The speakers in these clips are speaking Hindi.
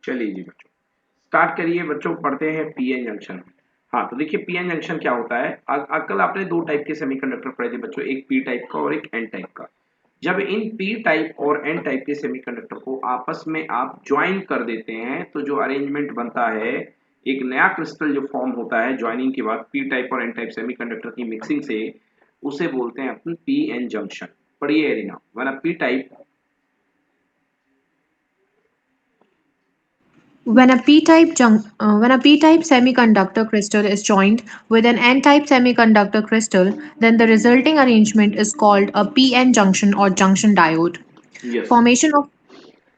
चलिए जी बच्चों, स्टार्ट करिए बच्चों, पढ़ते हैं पीएन जंक्शन। हाँ तो देखिए पीएन जंक्शन क्या होता है। आजकल आपने दो टाइप के सेमीकंडक्टर पढ़े थे बच्चों, एक पी टाइप का और एक एन टाइप का। जब इन पी टाइप और एन टाइप के सेमीकंडक्टर को आपस में आप ज्वाइन कर देते हैं तो जो अरेंजमेंट बनता है, एक नया क्रिस्टल जो फॉर्म होता है ज्वाइनिंग के बाद पी टाइप और एन टाइप सेमीकंडक्टर की मिक्सिंग से, उसे बोलते हैं अपन पी एन जंक्शन। पढ़िए arena, one P type When a p-type semiconductor crystal is joined with an n-type semiconductor crystal, then the resulting arrangement is called a p-n junction or junction diode. Yes, Formation of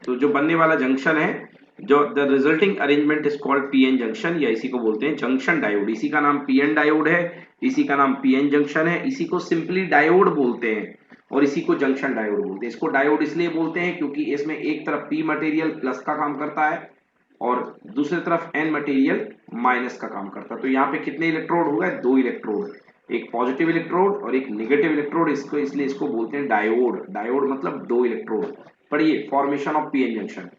तो जो बनने वाला जंक्शन है, जो the resulting arrangement is called PN junction, या इसी को बोलते हैं जंक्शन डायोड। इसी का नाम पीएन डायोड है, इसी का नाम पीएन जंक्शन है, इसी को सिंपली डायोड बोलते हैं और इसी को जंक्शन डायोड बोलते हैं। इसको डायोड इसलिए बोलते हैं क्योंकि इसमें एक तरफ पी मटेरियल प्लस का काम करता है और दूसरी तरफ एन मटेरियल माइनस का काम करता है। तो यहाँ पे कितने इलेक्ट्रोड हो गए? दो इलेक्ट्रोड, एक पॉजिटिव इलेक्ट्रोड और एक नेगेटिव इलेक्ट्रोड। इसको इसलिए इसको बोलते हैं डायोड। डायोड मतलब दो इलेक्ट्रोड। पढ़िए formation of PN junction.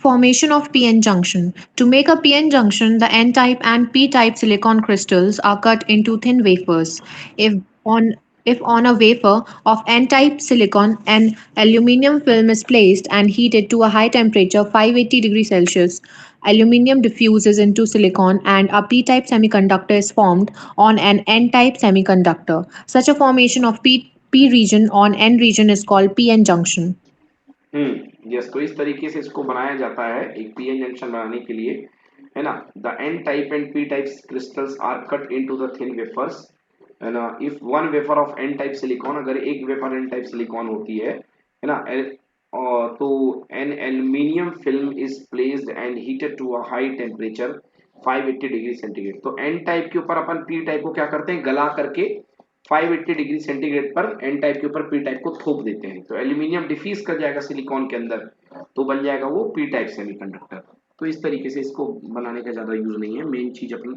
Formation of p-n junction. To make a p-n junction, the n-type and p-type silicon crystals are cut into thin wafers. If on if on a wafer of n-type silicon, an aluminium film is placed and heated to a high temperature 580 degrees Celsius, aluminium diffuses into silicon and a p-type semiconductor is formed on an n-type semiconductor. Such a formation of p region on n region is called p-n junction. Yes, तो इस तरीके से इसको बनाया जाता है एक पीएन जंक्शन बनाने के लिए, है ना। The N type and P type crystals are cut into the thin wafers, है ना। If one wafer of N type silicon, अगर एक वेफर एन टाइप सिलिकॉन होती है ना, तो an aluminium film is placed and heated to a high temperature 580 degree centigrade. तो एन टाइप के ऊपर अपन पी टाइप को क्या करते हैं, गला करके 580 डिग्री सेंटीग्रेड पर एन टाइप के ऊपर पी टाइप को थोप देते हैं, तो एल्यूमिनियम डिफ्यूज कर जाएगा सिलिकॉन के अंदर, तो बन जाएगा वो पी टाइप सेमीकंडक्टर। तो इस तरीके से इसको बनाने का ज्यादा यूज नहीं है, मेन चीज अपनी।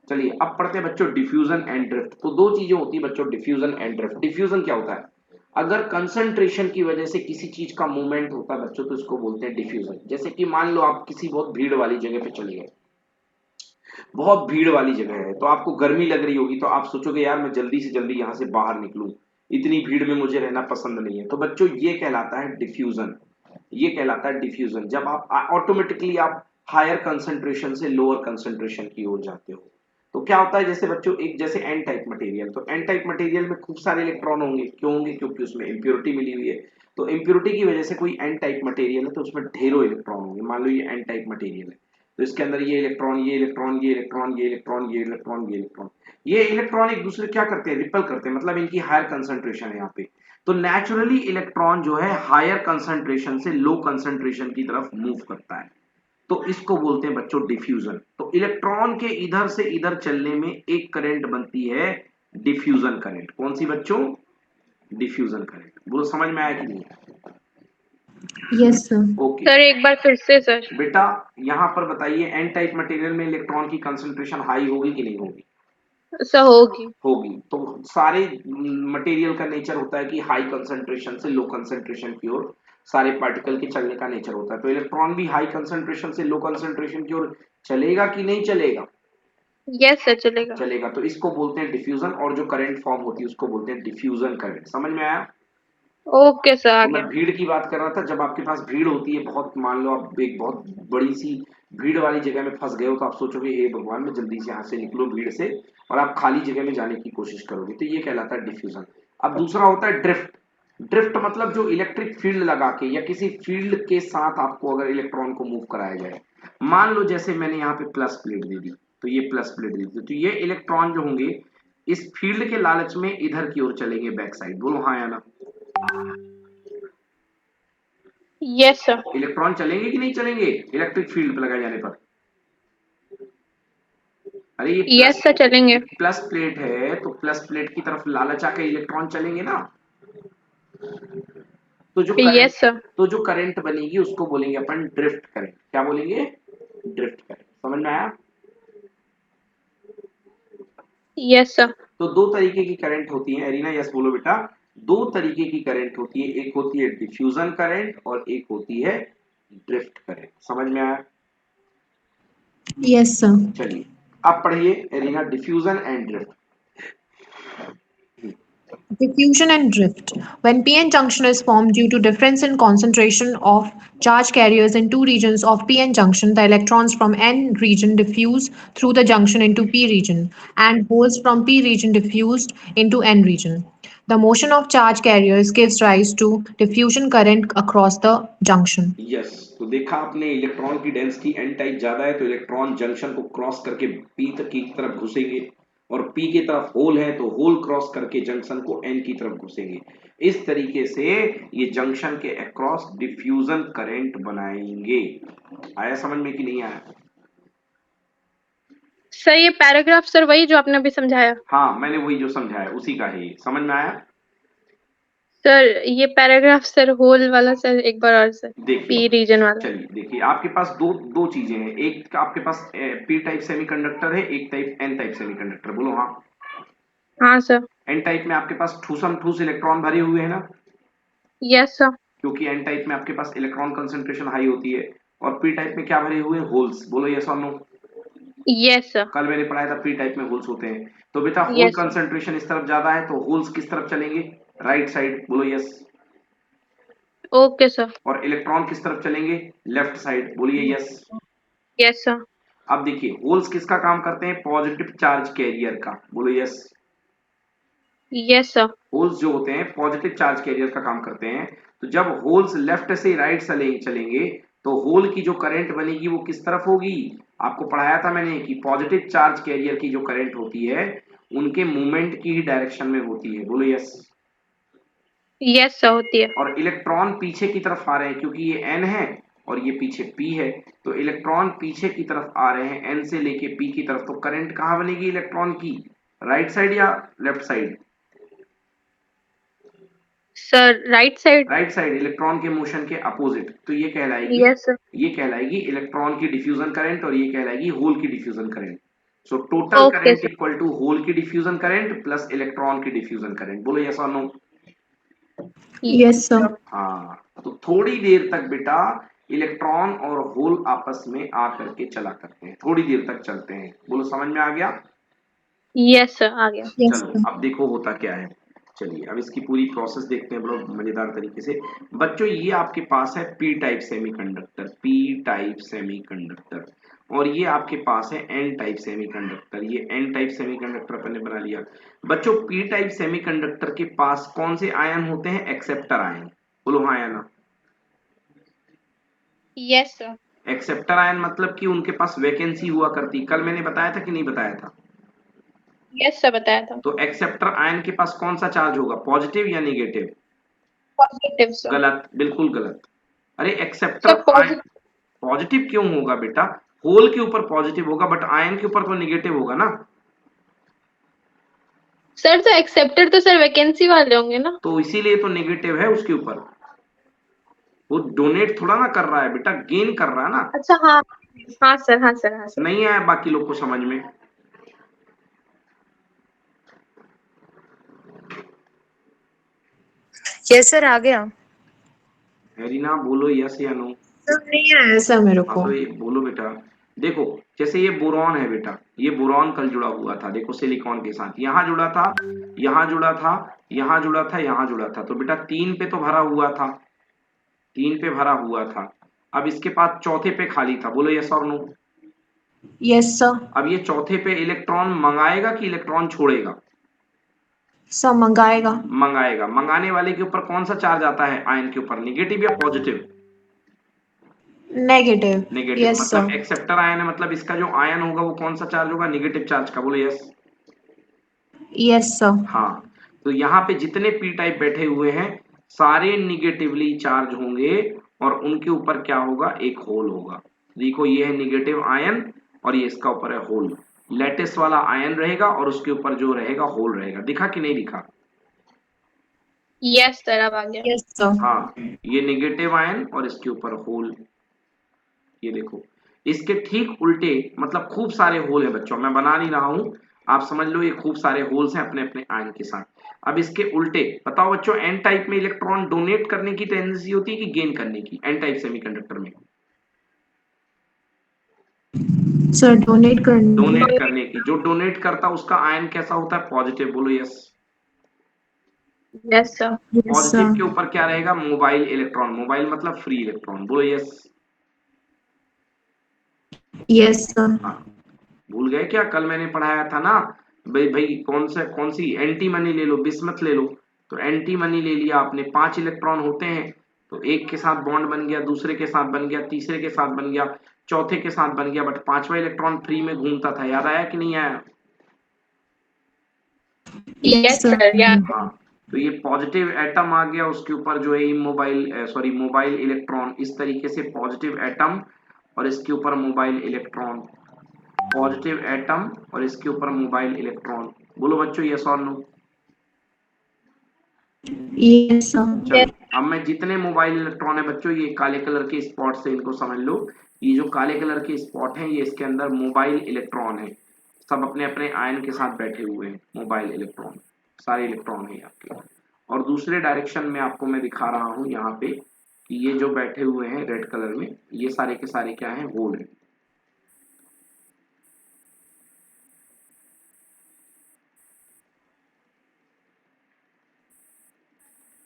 चलिए अब पढ़ते हैं बच्चों डिफ्यूजन एंड ड्रिफ्ट। तो दो चीजें होती है बच्चों, डिफ्यूजन एंड ड्रिफ्ट। डिफ्यूजन क्या होता है? अगर कंसंट्रेशन की वजह से किसी चीज का मूवमेंट होता है बच्चों, तो इसको बोलते हैं डिफ्यूजन। जैसे कि मान लो आप किसी बहुत भीड़ वाली जगह पे चले गए, बहुत भीड़ वाली जगह है, तो आपको गर्मी लग रही होगी, तो आप सोचोगे यार मैं जल्दी से जल्दी यहाँ से बाहर निकलूं, इतनी भीड़ में मुझे रहना पसंद नहीं है। तो बच्चों ये कहलाता है डिफ्यूजन। ये कहलाता है डिफ्यूजन, जब आप ऑटोमेटिकली आप हायर कंसंट्रेशन से लोअर कंसंट्रेशन की ओर जाते हो। तो क्या होता है, जैसे बच्चों एक जैसे एन टाइप मटेरियल, तो एन टाइप मटेरियल में खूब सारे इलेक्ट्रॉन होंगे। क्यों होंगे? क्योंकि उसमें इंप्योरिटी मिली हुई है। तो इंप्योरिटी की वजह से कोई एन टाइप मटेरियल है तो उसमें ढेरों इलेक्ट्रॉन होंगे। मान लो ये एन टाइप मटेरियल है, तो इसके अंदर ये इलेक्ट्रॉन, ये इलेक्ट्रॉन, ये इलेक्ट्रॉन, ये इलेक्ट्रॉन, ये इलेक्ट्रॉन, ये इलेक्ट्रॉन, ये इलेक्ट्रॉन एक दूसरे क्या करते हैं, रिपल करते हैं, मतलब इनकी हायर कंसंट्रेशन है यहाँ पे। तो नेचुरली इलेक्ट्रॉन जो है हायर कंसंट्रेशन से लो कंसंट्रेशन की तरफ मूव करता है, तो इसको बोलते हैं बच्चों डिफ्यूजन। तो इलेक्ट्रॉन के इधर से इधर चलने में एक करंट बनती है डिफ्यूजन करंट। कौन सी बच्चों? Diffusion current. बोलो समझ में आया कि नहीं? Yes, sir. ओके सर एक बार फिर से सर। बेटा, यहां पर बताइए एन टाइप मटेरियल में इलेक्ट्रॉन की कंसंट्रेशन हाई होगी कि नहीं होगी? सर होगी। होगी। तो सारे मटेरियल का नेचर होता है कि हाई कंसंट्रेशन से लो कंसंट्रेशन की ओर सारे पार्टिकल के चलने का नेचर होता है। तो इलेक्ट्रॉन भी हाई कंसंट्रेशन से लो कंसंट्रेशन की ओर चलेगा कि नहीं चलेगा? यस सर चलेगा। चलेगा। तो इसको बोलते हैं डिफ्यूजन, और जो करंट फॉर्म होती है उसको बोलते हैं डिफ्यूजन करंट। समझ में आया? ओके सर आ तो मैं गया। भीड़ की बात कर रहा था। जब आपके पास भीड़ होती है बहुत, मान लो आप एक बहुत बड़ी सी भीड़ वाली जगह में फंस गए हो, तो आप सोचोगे हे भगवान मैं जल्दी से यहाँ से निकलो भीड़ से, और आप खाली जगह में जाने की कोशिश करोगे। तो ये कहलाता है डिफ्यूजन। अब दूसरा होता है ड्रिफ्ट। ड्रिफ्ट मतलब जो इलेक्ट्रिक फील्ड लगा के या किसी फील्ड के साथ आपको अगर इलेक्ट्रॉन को मूव कराया जाए, मान लो जैसे मैंने यहाँ पे प्लस प्लेट दे दी, तो ये प्लस प्लेट दे दी, तो ये इलेक्ट्रॉन जो होंगे इस फील्ड के लालच में इधर की ओर चलेंगे, बैक साइड। बोलो हाँ या ना? Yes sir. इलेक्ट्रॉन चलेंगे कि नहीं चलेंगे इलेक्ट्रिक फील्ड पर लगाए जाने पर? अरे ये यस सर चलेंगे। प्लस प्लेट है, तो प्लस प्लेट की तरफ लालच आके इलेक्ट्रॉन चलेंगे ना। तो जो करंट यस सर। तो जो करंट बनेगी उसको बोलेंगे अपन ड्रिफ्ट करंट। क्या बोलेंगे? Drift current. समझ में आया? Yes sir. तो दो तरीके की करंट होती है एरिना, यस बोलो बेटा। दो तरीके की करंट होती है, एक होती है डिफ्यूजन करंट और एक होती है ड्रिफ्ट करे। समझ में आया? Yes, sir. चलिए अब पढ़िए arena, diffusion and drift. Diffusion and drift. When p-n junction is formed due to difference in concentration of charge carriers in two regions of p-n junction, the electrons from n region diffuse through the junction into p region, and holes from p region diffused into n region. The motion of charge carriers gives rise to diffusion current across the junction. Yes, तो देखा आपने इलेक्ट्रॉन की डेंसिटी एन टाइप ज्यादा है तो इलेक्ट्रॉन जंक्शन को क्रॉस करके पी तक की तरफ घुसेंगे, और पी की तरफ होल है तो होल क्रॉस करके जंक्शन को एन की तरफ घुसेंगे। इस तरीके से ये जंक्शन के अक्रॉस डिफ्यूजन करंट बनाएंगे। आया समझ में कि नहीं आया? सर ये पैराग्राफ सर वही जो आपने अभी समझाया? हाँ, मैंने वही जो समझाया उसी का है। समझ में आया? सर ये पैराग्राफ सर होल वाला सर एक बार और सर, देखिए पी रीजन वाला। चलिए देखिए, आपके पास दो चीजें हैं। एक आपके पास पी टाइप सेमीकंडक्टर है, एक टाइप एन टाइप सेमीकंडक्टर। बोलो हाँ। हाँ सर। एन टाइप में आपके पास ठूसम ठूस इलेक्ट्रॉन भरे हुए हैं ना, यस सर। क्योंकि एन टाइप में आपके पास इलेक्ट्रॉन कंसंट्रेशन हाई होती है। और पी टाइप में क्या भरे हुए हैं? होल्स। बोलो यस और नो। Yes sir. कल मैंने पढ़ाया था पी टाइप में होल्स होते हैं। तो बेटा होल यस सर। कंसंट्रेशन इस तरफ ज्यादा है तो होल्स किस तरफ चलेंगे? Right side. बोलो यस। Okay sir. और इलेक्ट्रॉन किस तरफ चलेंगे? Left side. बोलिए यस। Yes sir. अब देखिए होल्स किसका काम करते हैं? पॉजिटिव चार्ज कैरियर का। बोलो यस। Yes sir. होल्स जो होते हैं पॉजिटिव चार्ज कैरियर का काम करते हैं। तो जब होल्स लेफ्ट से राइट चलेंगे तो होल की जो करंट बनेगी वो किस तरफ होगी? आपको पढ़ाया था मैंने कि पॉजिटिव चार्ज कैरियर की जो करंट होती है उनके मूवमेंट की ही डायरेक्शन में होती है। बोलो यस। यस सर होती है। और इलेक्ट्रॉन पीछे की तरफ आ रहे हैं क्योंकि ये एन है और ये पीछे पी है, तो इलेक्ट्रॉन पीछे की तरफ आ रहे हैं एन से लेके पी की तरफ। तो करंट कहां बनेगी इलेक्ट्रॉन की? राइट साइड या left side? Sir right side. Right side, electron के मोशन के अपोजिट। तो ये कहलाएगी, यस सर। ये कहलाएगी इलेक्ट्रॉन की डिफ्यूजन करंट और ये कहलाएगी होल की diffusion current. So total okay current sir. Equal to hole की डिफ्यूजन करंट प्लस इलेक्ट्रॉन की डिफ्यूजन करंट। बोलो यस और नो। Yes, sir. हाँ, तो थोड़ी देर तक बेटा इलेक्ट्रॉन और होल आपस में आ करके चला करते हैं, थोड़ी देर तक चलते हैं। बोलो समझ में आ गया? यस सर आ गया। Yes, चलो sir. अब देखो होता क्या है। चलिए अब इसकी पूरी प्रोसेस देखते हैं बड़ा मजेदार तरीके से। बच्चों ये आपके पास है P type semiconductor, P type semiconductor, और ये आपके पास है एन टाइप सेमीकंडक्टर। ये एन टाइप सेमीकंडक्टर अपन ने बना लिया। बच्चों पी टाइप सेमीकंडक्टर के पास कौन से आयन होते हैं? Acceptor ion. बोलो हाँ या ना। Yes sir. एक्सेप्टर आयन मतलब कि उनके पास वैकेंसी हुआ करती। कल मैंने बताया था कि नहीं बताया था? यस सर बताया था। तो एक्सेप्टर आयन के पास कौन सा चार्ज होगा? पॉजिटिव या नेगेटिव? Positive sir. गलत, बिल्कुल गलत। अरे acceptor sir ion positive. Positive क्यों होगा बेटा? होल के ऊपर पॉजिटिव होगा बट आयन के ऊपर तो नेगेटिव होगा ना। सर तो एक्सेप्टेड तो सर वैकेंसी वाले होंगे ना। तो इसीलिए तो नेगेटिव है उसके ऊपर। वो डोनेट थोड़ा ना कर रहा है बेटा, गेन कर रहा है ना। अच्छा हाँ। हाँ सर हाँ सर हाँ सर। नहीं आया बाकी लोग को समझ में? यस सर आ गया। हेरीना बोलो यस या नो। सर नहीं आया सर मेरे हाँ को। तो ये बोलो बेटा। देखो जैसे ये बोरॉन है बेटा, ये बोरॉन कल जुड़ा हुआ था, देखो सिलिकॉन के साथ यहां जुड़ा था, यहां जुड़ा था, यहां जुड़ा था, यहां जुड़ा था। तो बेटा 3 पे तो भरा हुआ था, 3 पे भरा हुआ था। अब इसके पास चौथे पे खाली था। बोलो यस और नो। Yes sir. अब ये चौथे पे इलेक्ट्रॉन मंगाएगा कि इलेक्ट्रॉन छोड़ेगा? सर मंगाएगा। मंगाएगा। मंगाने वाले के ऊपर कौन सा चार्ज आता है? आयन के ऊपर, निगेटिव या पॉजिटिव? नेगेटिव। नेगेटिव। यस मतलब सर। एक्सेप्टर आयन है, मतलब इसका जो आयन होगा वो कौन सा चार्ज होगा? निगेटिव चार्ज का। बोलो यस। Yes sir. हाँ, तो यहाँ पे जितने पी टाइप बैठे हुए हैं सारे निगेटिवली चार्ज होंगे और उनके ऊपर क्या होगा? एक होल होगा। देखो ये है निगेटिव आयन और ये इसका ऊपर है होल। लेटिस वाला आयन रहेगा और उसके ऊपर जो रहेगा होल रहेगा। दिखा कि नहीं दिखा? यस सर अब आ गया। Yes sir. हाँ, ये नेगेटिव आयन और इसके ऊपर होल। ये देखो इसके ठीक उल्टे, मतलब खूब सारे होल है बच्चों, मैं बना नहीं रहा हूं, आप समझ लो ये खूब सारे होल्स हैं अपने अपने आयन के साथ। अब इसके उल्टे बताओ बच्चों, एन टाइप में इलेक्ट्रॉन डोनेट करने की टेंडेंसी होती है कि गेन करने की, एन टाइप सेमीकंडक्टर में? सर डोनेट करने डोनेट करने की। जो डोनेट करता है उसका आयन कैसा होता है? पॉजिटिव। बोलो yes. Yes sir. Yes positive sir के ऊपर क्या रहेगा? Mobile electron. मोबाइल मतलब फ्री इलेक्ट्रॉन। बोलो यस। यस सर हाँ, भूल गए क्या? कल मैंने पढ़ाया था ना भाई भाई, कौन सी एंटी मनी ले लो, बिस्मथ ले लो। तो एंटी मनी ले लिया आपने, 5 इलेक्ट्रॉन होते हैं, तो एक के साथ बॉन्ड बन गया, दूसरे के साथ बन गया, तीसरे के साथ बन गया, चौथे के साथ बन गया, बट पांचवा इलेक्ट्रॉन फ्री में घूमता था। याद आया कि नहीं आया? यस सर याद है। हाँ, तो ये पॉजिटिव एटम आ गया, उसके ऊपर जो है इमोबाइल सॉरी मोबाइल इलेक्ट्रॉन। इस तरीके से पॉजिटिव एटम और इसके ऊपर मोबाइल इलेक्ट्रॉन, पॉजिटिव एटम और इसके ऊपर मोबाइल इलेक्ट्रॉन। बोलो बच्चों यस और नो। यस सर चलो, अब मैं जितने मोबाइल इलेक्ट्रॉन है बच्चों, ये काले कलर के स्पॉट से इनको समझ लो। ये जो काले कलर के स्पॉट हैं, ये इसके अंदर मोबाइल इलेक्ट्रॉन है। सब अपने अपने आयन के साथ बैठे हुए हैं, मोबाइल इलेक्ट्रॉन, सारे इलेक्ट्रॉन है आपके। और दूसरे डायरेक्शन में आपको मैं दिखा रहा हूं यहाँ पे कि ये जो बैठे हुए हैं रेड कलर में, ये सारे के सारे क्या है? होल है।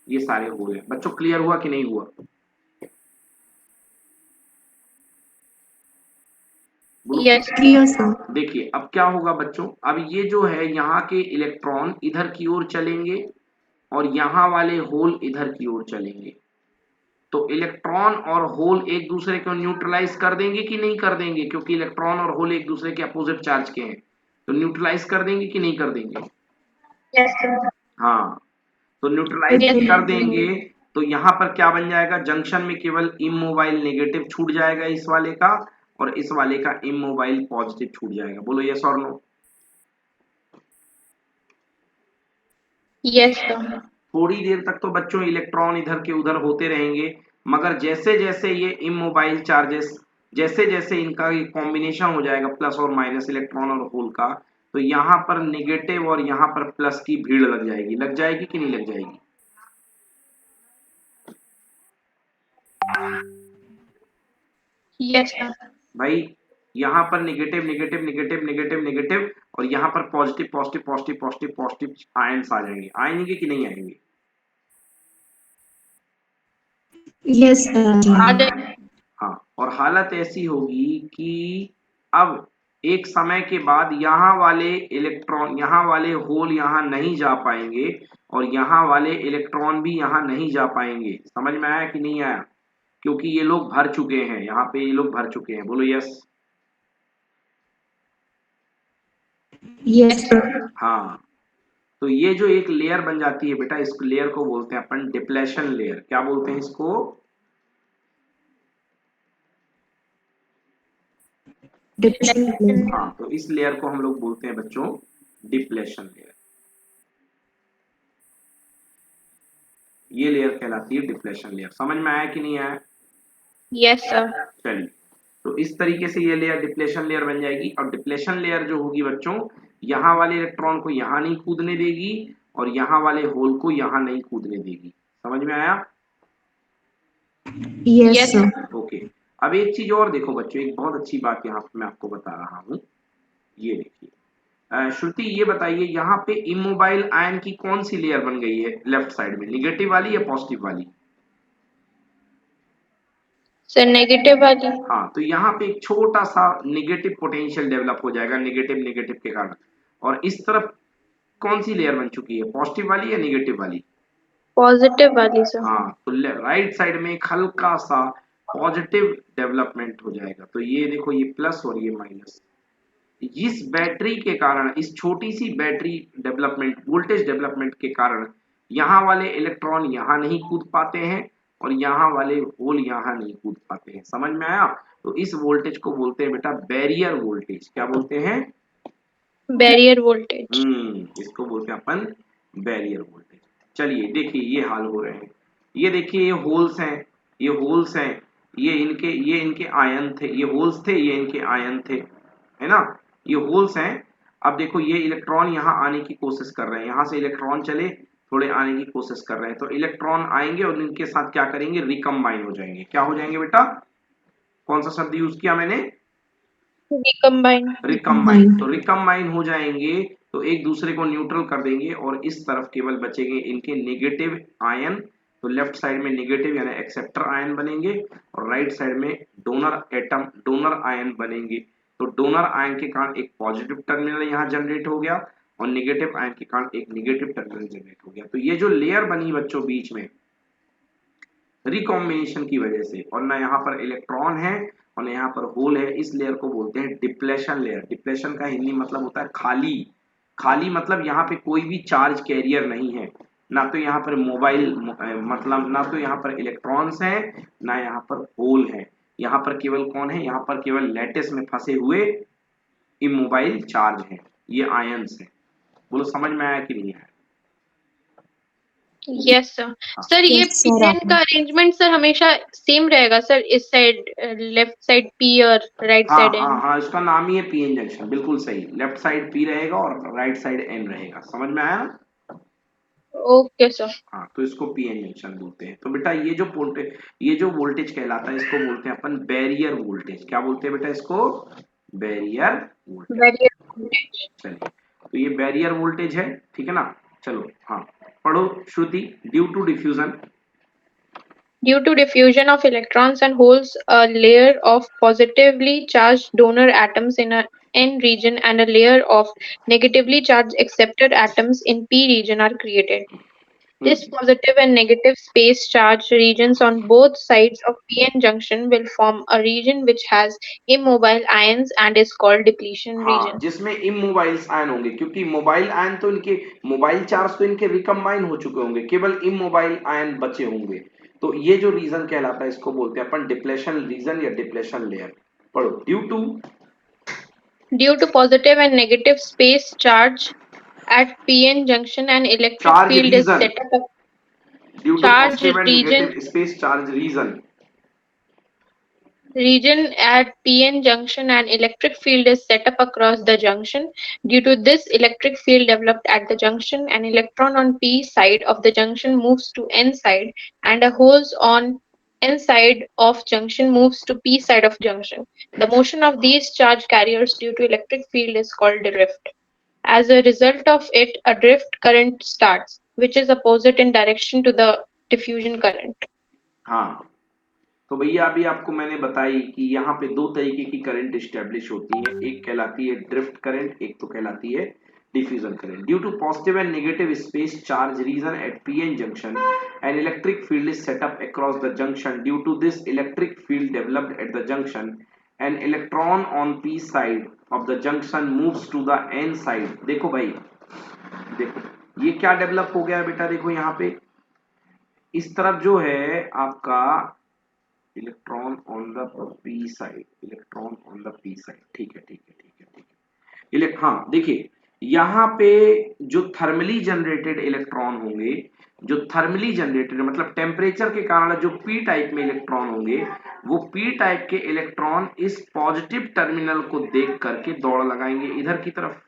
ये सारे होल है बच्चों। क्लियर हुआ कि नहीं हुआ? बोलो। यस क्लियर सर देखिए अब क्या होगा बच्चों, अब ये जो है यहाँ के इलेक्ट्रॉन इधर की ओर चलेंगे और यहाँ वाले होल इधर की ओर चलेंगे। तो इलेक्ट्रॉन और होल एक दूसरे को न्यूट्रलाइज कर देंगे कि नहीं कर देंगे? क्योंकि इलेक्ट्रॉन और होल एक दूसरे के अपोजिट चार्ज के हैं, तो न्यूट्रलाइज कर देंगे कि नहीं कर देंगे? Yes sir. हाँ, तो न्यूट्रलाइज यस कर देंगे। तो यहाँ पर क्या बन जाएगा? जंक्शन में केवल इमोबाइल नेगेटिव छूट जाएगा इस वाले का, और इस वाले का इमोबाइल पॉजिटिव छूट जाएगा। बोलो यस और नो। Yes sir. थोड़ी देर तक तो बच्चों इलेक्ट्रॉन इधर के उधर होते रहेंगे, मगर जैसे जैसे ये इमोबाइल चार्जेस, जैसे जैसे इनका कॉम्बिनेशन हो जाएगा प्लस और माइनस इलेक्ट्रॉन और होल का, तो यहाँ पर निगेटिव और यहाँ पर प्लस की भीड़ लग जाएगी कि नहीं लग जाएगी? Yes sir. भाई, यहाँ पर negative negative negative negative negative और यहाँ पर positive positive positive positive positive ions आ जाएंगे। आएंगे कि नहीं आएंगे? यस सर आगे। हाँ, और हालत ऐसी होगी कि अब एक समय के बाद यहाँ वाले इलेक्ट्रॉन, यहाँ वाले होल यहाँ नहीं जा पाएंगे और यहाँ वाले इलेक्ट्रॉन भी यहाँ नहीं जा पाएंगे। समझ में आया कि नहीं आया? क्योंकि ये लोग भर चुके हैं, यहाँ पे ये लोग भर चुके हैं। बोलो यस। यस सर हाँ, तो ये जो एक लेयर बन जाती है बेटा, इस लेयर को बोलते हैं अपन डिप्लेशन लेयर। क्या बोलते हैं इसको? डिप्रेशन हाँ, तो इस लेयर को हम लोग बोलते हैं बच्चों डिप्लेशन लेयर। ये लेयर कहलाती है डिप्लेशन लेयर। समझ में आया कि नहीं आया? Yes sir. चलिए, तो इस तरीके से ये लेयर डिप्लेशन लेयर बन जाएगी। और डिप्लेशन लेयर जो होगी बच्चों, यहाँ वाले इलेक्ट्रॉन को यहाँ नहीं कूदने देगी और यहाँ वाले होल को यहाँ नहीं कूदने देगी। समझ में आया? Yes sir okay. अब एक चीज और देखो बच्चों, एक बहुत अच्छी बात यहाँ पे मैं आपको बता रहा हूँ। ये देखिए, श्रुति ये बताइए, यहाँ पे इमोबाइल आयन की कौन सी लेयर बन गई है लेफ्ट साइड में? निगेटिव वाली या पॉजिटिव वाली? सर नेगेटिव वाली। हाँ, तो यहाँ पे एक छोटा सा निगेटिव पोटेंशियल डेवलप हो जाएगा निगेटिव नेगेटिव के कारण। और इस तरफ कौन सी लेयर बन चुकी है? पॉजिटिव वाली या निगेटिव वाली? पॉजिटिव वाली सर। हाँ, तो राइट साइड में एक हल्का सा पॉजिटिव डेवलपमेंट हो जाएगा। तो ये देखो, ये प्लस और ये माइनस। इस बैटरी के कारण, इस छोटी सी बैटरी डेवलपमेंट, वोल्टेज डेवलपमेंट के कारण यहाँ वाले इलेक्ट्रॉन यहाँ नहीं कूद पाते हैं और यहाँ वाले होल यहाँ नहीं कूद पाते हैं। समझ में आया? तो इस वोल्टेज को बोलते हैं बेटा बैरियर वोल्टेज। क्या बोलते हैं? Barrier voltage. इसको बोलते हैं अपन बैरियर वोल्टेज। चलिए देखिए, ये हाल हो रहे हैं। ये देखिए, ये होल्स हैं, ये होल्स हैं, ये इनके आयन थे, ये होल्स थे, ये इनके आयन थे, है ना? ये होल्स हैं अब देखो ये इलेक्ट्रॉन यहाँ आने की कोशिश कर रहे हैं, यहाँ से इलेक्ट्रॉन चले थोड़े आने की कोशिश कर रहे हैं, तो इलेक्ट्रॉन आएंगे और इनके साथ क्या करेंगे, रिकम्बाइन हो जाएंगे। क्या हो जाएंगे बेटा, कौन सा शब्द यूज किया मैंने, रिकम्बाइन। रिकम्बाइन। तो रिकम्बाइन हो जाएंगे तो एक दूसरे को न्यूट्रल कर देंगे और इस तरफ केवल बचेंगे इनके नेगेटिव आयन। तो लेफ्ट साइड में नेगेटिव यानी एक्सेप्टर आयन बनेंगे और राइट साइड में डोनर एटम डोनर आयन बनेंगे। तो डोनर आयन के कारण एक पॉजिटिव टर्मिनल यहाँ जनरेट हो गया और नेगेटिव आयन के कारण एक नेगेटिव टर्मिनल जनरेट हो गया। तो ये जो लेयर बनी बच्चों बीच में रिकॉम्बिनेशन की वजह से, और ना यहाँ पर इलेक्ट्रॉन है और ना यहाँ पर होल है, इस लेयर को बोलते हैं डिप्लेशन लेयर। डिप्लेशन का हिंदी मतलब होता है खाली। खाली मतलब यहाँ पे कोई भी चार्ज कैरियर नहीं है, ना तो यहाँ पर मोबाइल मतलब ना तो यहाँ पर इलेक्ट्रॉन्स हैं ना यहाँ पर होल है। यहाँ पर केवल कौन है, यहाँ पर केवल लैटिस में फंसे हुए इमोबाइल चार्ज है, ये आयंस है। बोलो समझ में आया कि नहीं आया। Yes sir. सर ये Yes, sir. पीएन का अरेंजमेंट सर हमेशा सेम रहेगा सर, इस साइड लेफ्ट साइड पी और राइट हाँ साइड हाँ एन। हाँ, इसका नाम ही है पीएन जंक्शन, बिल्कुल सही। लेफ्ट साइड पी रहेगा और राइट साइड एन रहेगा, समझ में आया ना। Okay sir. हाँ, तो इसको पीएन जंक्शन बोलते हैं। तो बेटा ये जो वोल्टेज कहलाता है इसको बोलते हैं अपन बैरियर वोल्टेज। क्या बोलते हैं बेटा इसको, बैरियर वोल्टेज। बैरियर। चलिए, तो ये बैरियर वोल्टेज है, ठीक है ना। चलो हाँ, पढ़ो Shruti. Due to diffusion, Due to diffusion of electrons and holes, a layer of positively charged donor atoms in a N region and a layer of negatively charged acceptor atoms in P region are created. This positive and negative space charge regions on both sides of PN junction will form a region which has immobile ions and is called depletion हाँ, region. जिसमें इमोबाइल्स आयन होंगे, क्योंकि मोबाइल आयन तो इनके मोबाइल चार्ज तो इनके रिकम्बाइन हो चुके होंगे, केवल इमोबाइल आयन बचे होंगे। तो ये जो रीजन कहलाता है इसको बोलते हैं अपन डिप्लेशन रीजन या डिप्लेशन लेयर। पढ़ो। Due to positive and negative space charge at PN junction, an electric charge field is region, set up. Due to Charge positive and region negative space charge region. region at PN junction, an electric field is set up across the junction. Due to this electric field developed at the junction, an electron on P side of the junction moves to N side, and a holes on N side of junction moves to P side of junction. The motion of these charge carriers due to electric field is called drift. As a result of it, a drift current starts, which is opposite in direction to the diffusion current. हाँ, तो भैया अभी आपको मैंने बताई कि यहाँ पे दो तरीके की करंट स्टेब्लिश होती है, एक कहलाती है ड्रिफ्ट करंट, एक तो कहलाती है diffusion current. Due to positive and negative space charge region at PN junction, an electric field is set up across the junction. Due to this electric field developed at the junction, an electron on P side of the junction moves to the N side. देखो भाई, देखो ये क्या डेवलप हो गया बेटा, देखो यहाँ पे इस तरफ जो है आपका electron on the P side, electron on the P side, ठीक है ठीक है ठीक है ठीक है। हाँ देखिए, यहाँ पे जो थर्मली जनरेटेड इलेक्ट्रॉन होंगे, जो थर्मली जनरेटेड मतलब टेम्परेचर के कारण जो पी टाइप में इलेक्ट्रॉन होंगे, वो पी टाइप के इलेक्ट्रॉन इस पॉजिटिव टर्मिनल को देख करके दौड़ लगाएंगे इधर की तरफ।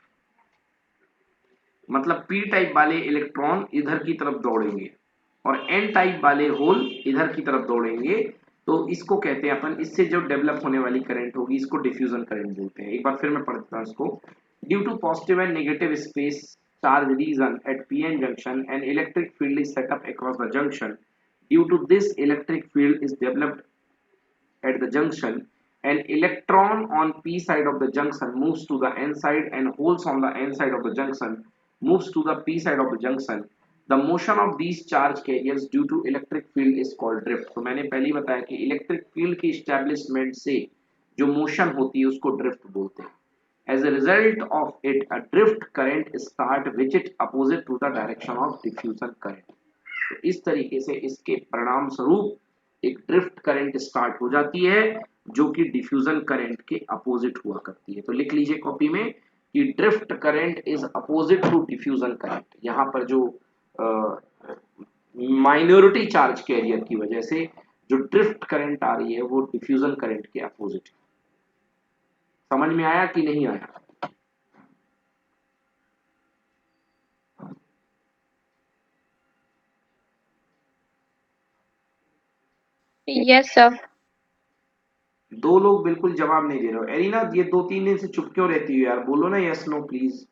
मतलब पी टाइप वाले इलेक्ट्रॉन इधर की तरफ दौड़ेंगे और एन टाइप वाले होल इधर की तरफ दौड़ेंगे। तो इसको कहते हैं अपन, इससे जो डेवलप होने वाली करंट होगी इसको डिफ्यूजन करंट बोलते हैं। एक बार फिर मैं पढ़ देता हूं इसको। Due to positive and negative space charge region at PN junction, an electric field is set up across the junction. Due to this electric field is developed at the junction, an electron on p side of the junction moves to the n side and holes on the n side of the junction moves to the p side of the junction. The motion of these charge carriers due to electric field is called drift. तो मैंने पहले ही बताया कि इलेक्ट्रिक फील्ड की एस्टेब्लिशमेंट से जो मोशन होती है उसको ड्रिफ्ट बोलते हैं। As a result of it, a drift current start which is opposite to the direction of diffusion current. तो इस तरीके से इसके परिणाम स्वरूप एक ड्रिफ्ट करंट स्टार्ट हो जाती है जो कि डिफ्यूजन करंट के अपोजिट हुआ करती है। तो लिख लीजिए कॉपी में कि drift current is opposite to diffusion current. यहाँ पर जो माइनॉरिटी चार्ज कैरियर की वजह से जो ड्रिफ्ट करंट आ रही है वो डिफ्यूजन करंट के अपोजिट है। समझ में आया कि नहीं आया? Yes, sir. दो लोग बिल्कुल जवाब नहीं दे रहे हो। एरिना, ये 2-3 दिन से चुप क्यों रहती हो यार, बोलो ना yes no please.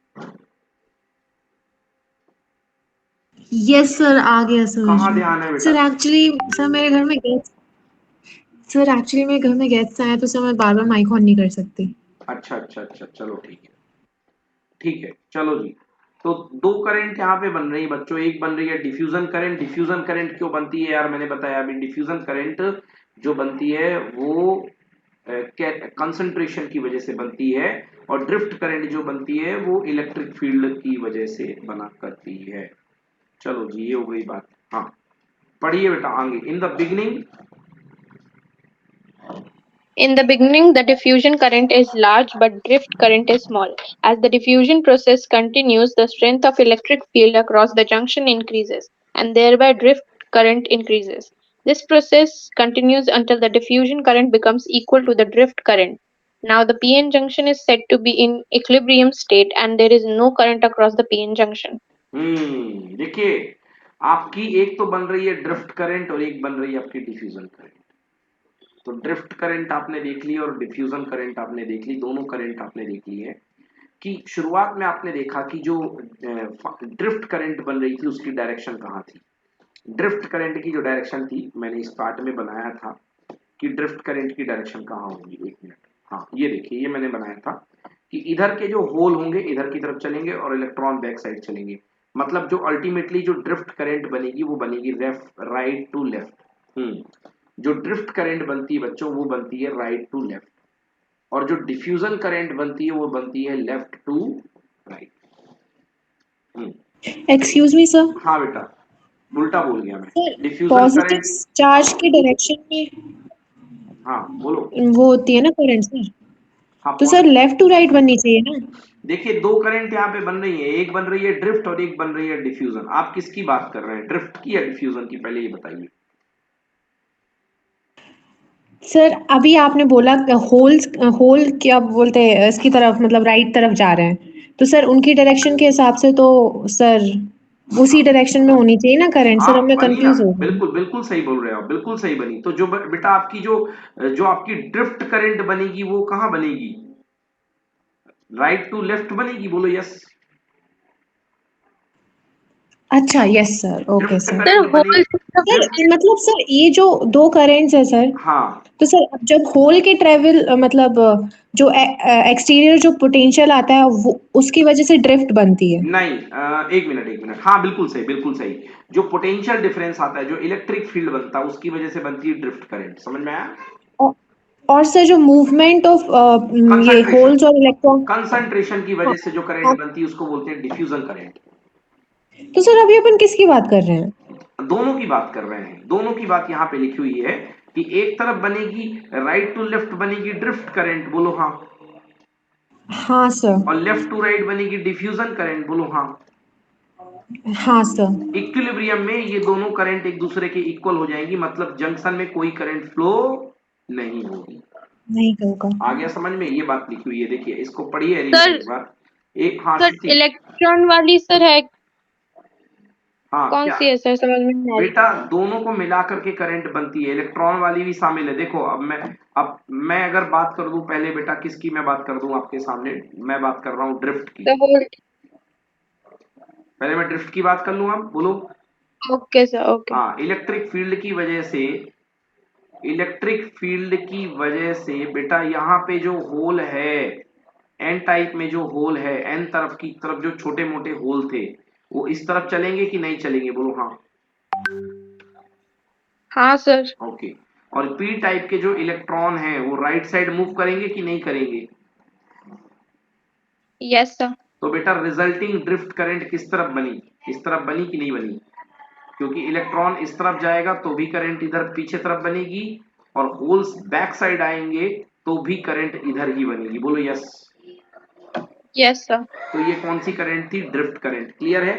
Yes sir, आ गया समझ कहाँ में। ध्यान है बेटा? सर एक्चुअली सर मेरे घर में गेस्ट सर एक्चुअली मेरे घर में गेस्ट आए हैं, तो सर मैं बार बार माइक ऑन नहीं कर सकती। अच्छा अच्छा अच्छा, चलो ठीक है, ठीक है, चलो जी। तो दो करंट यहाँ पे बन रही है बच्चों। एक बन रही है डिफ्यूजन करंट। डिफ्यूजन करंट क्यों बनती है यार, मैंने बताया अभी। डिफ्यूजन करंट जो बनती है वो कंसंट्रेशन की वजह से बनती है, और ड्रिफ्ट करंट जो बनती है वो इलेक्ट्रिक फील्ड की वजह से बना करती है। चलो जी, ये हो गई बात। हाँ, पढ़िए बेटा आगे। In the beginning, In the beginning, the diffusion current is large but drift current is small. As the diffusion process continues, the strength of electric field across the junction increases, and thereby drift current increases. This process continues until the diffusion current becomes equal to the drift current. Now the PN junction is said to be in equilibrium state and there is no current across the PN junction. देखिए, आपकी एक तो बन रही है ड्रिफ्ट करंट और एक बन रही है आपकी डिफ्यूजन करंट। तो ड्रिफ्ट करंट आपने देख ली और डिफ्यूजन करंट आपने देख ली, दोनों करंट आपने देख ली है। कि शुरुआत में आपने देखा कि जो ड्रिफ्ट करंट बन रही थी उसकी डायरेक्शन कहाँ थी। ड्रिफ्ट करंट की जो डायरेक्शन थी, मैंने इस पार्ट में बनाया था कि ड्रिफ्ट करंट की डायरेक्शन कहाँ होगी। एक मिनट, हाँ ये देखिए, ये मैंने बनाया था कि इधर के जो होल होंगे इधर की तरफ चलेंगे और इलेक्ट्रॉन बैक साइड चलेंगे। मतलब जो अल्टीमेटली जो ड्रिफ्ट करंट बनेगी वो बनेगी राइट टू लेफ्ट। जो ड्रिफ्ट करंट बनती है बच्चों वो बनती है राइट टू लेफ्ट, और जो डिफ्यूजन करंट बनती है वो बनती है left to right. Excuse me sir. हाँ बेटा, उल्टा बोल गया मैं। Sir diffusion positive current, charge की डायरेक्शन में हाँ बोलो। वो होती है ना करंट सर, हाँ तो सर लेफ्ट टू राइट बननी चाहिए ना। देखिए, दो करंट यहाँ पे बन रही है, एक बन रही है ड्रिफ्ट और एक बन रही है डिफ्यूजन। आप किसकी बात कर रहे हैं, ड्रिफ्ट की या डिफ्यूजन की, पहले ये बताइए। सर अभी आपने बोला होल क्या बोलते हैं इसकी तरफ, मतलब राइट तरफ जा रहे हैं, तो सर उनकी डायरेक्शन के हिसाब से तो सर उसी डायरेक्शन में होनी चाहिए ना करंट। सर हाँ अब मैं बनी ना, कंफ्यूज हो गई। बिल्कुल बिल्कुल सही बोल रहे हो आप, बिल्कुल सही बनी। तो जो बेटा आपकी जो जो आपकी ड्रिफ्ट करंट बनेगी वो कहाँ बनेगी, राइट टू लेफ्ट बनेगी, बोलो यस। अच्छा yes sir, okay drift sir. Sir, current बने, whole सर ड्रिफ्ट, मतलब सर ये जो दो करंट्स है सर, हाँ तो सर अब जब होल के ट्रेवल मतलब जो एक्सटीरियर जो पोटेंशियल आता है वो उसकी वजह से ड्रिफ्ट बनती है। नहीं, एक मिनट एक मिनट, हाँ बिल्कुल सही बिल्कुल सही। जो पोटेंशियल डिफरेंस आता है, जो इलेक्ट्रिक फील्ड बनता है उसकी वजह से बनती है ड्रिफ्ट करंट, समझ में आया। औ- और सर जो मूवमेंट ऑफ ये कंसंट्रेशन, होल्स और इलेक्ट्रॉन। कंसंट्रेशन की हाँ, वजह से जो हाँ, करंट बनती है उसको बोलते हैं डिफ्यूजन करंट। तो सर अभी अपन किसकी बात कर रहे हैं? दोनों की बात कर रहे हैं, दोनों की बात यहाँ पे लिखी हुई है कि एक तरफ बनेगी राइट टू लेफ्ट बनेगी ड्रिफ्ट करंट, बोलो हाँ। हाँ सर। और लेफ्ट टू राइट बनेगी डिफ्यूजन करंट, बोलो हाँ। हाँ सर। इक्विलिब्रियम में ये दोनों करंट एक दूसरे के इक्वल हो जाएंगी, मतलब जंक्शन में कोई करंट फ्लो नहीं होगी। नहीं होगा। आ गया समझ में, ये बात लिखी हुई है, देखिए इसको पढ़िए अरीना sir, एक बार। एक, हाँ sir, श्रुति, electron वाली sir है हाँ कौन क्या सी है सर, समझ में नहीं आ रही। बेटा, दोनों को मिला करके करंट बनती है, इलेक्ट्रॉन वाली भी शामिल है। देखो अब मैं अगर बात कर दूं पहले बेटा, किसकी मैं बात कर दूं आपके सामने, मैं बात कर रहा हूं ड्रिफ्ट की। The whole पहले मैं ड्रिफ्ट की बात कर लूं, आप बोलो। okay sir, okay. हाँ, इलेक्ट्रिक फील्ड की वजह से, इलेक्ट्रिक फील्ड की वजह से बेटा यहाँ पे जो होल है, एन टाइप में जो होल है, एन तरफ की तरफ जो छोटे मोटे होल थे वो इस तरफ चलेंगे कि नहीं चलेंगे, बोलो हाँ। हाँ sir. ओके, और पी टाइप के जो इलेक्ट्रॉन हैं वो राइट साइड मूव करेंगे कि नहीं करेंगे। Yes sir. तो बेटा रिजल्टिंग ड्रिफ्ट करंट किस तरफ बनी, इस तरफ बनी कि नहीं बनी, क्योंकि इलेक्ट्रॉन इस तरफ जाएगा तो भी करंट इधर पीछे तरफ बनेगी, और होल्स बैक साइड आएंगे तो भी करंट इधर ही बनेगी, बोलो यस। Yes sir. तो ये कौन सी करंट थी, ड्रिफ्ट करंट, क्लियर है।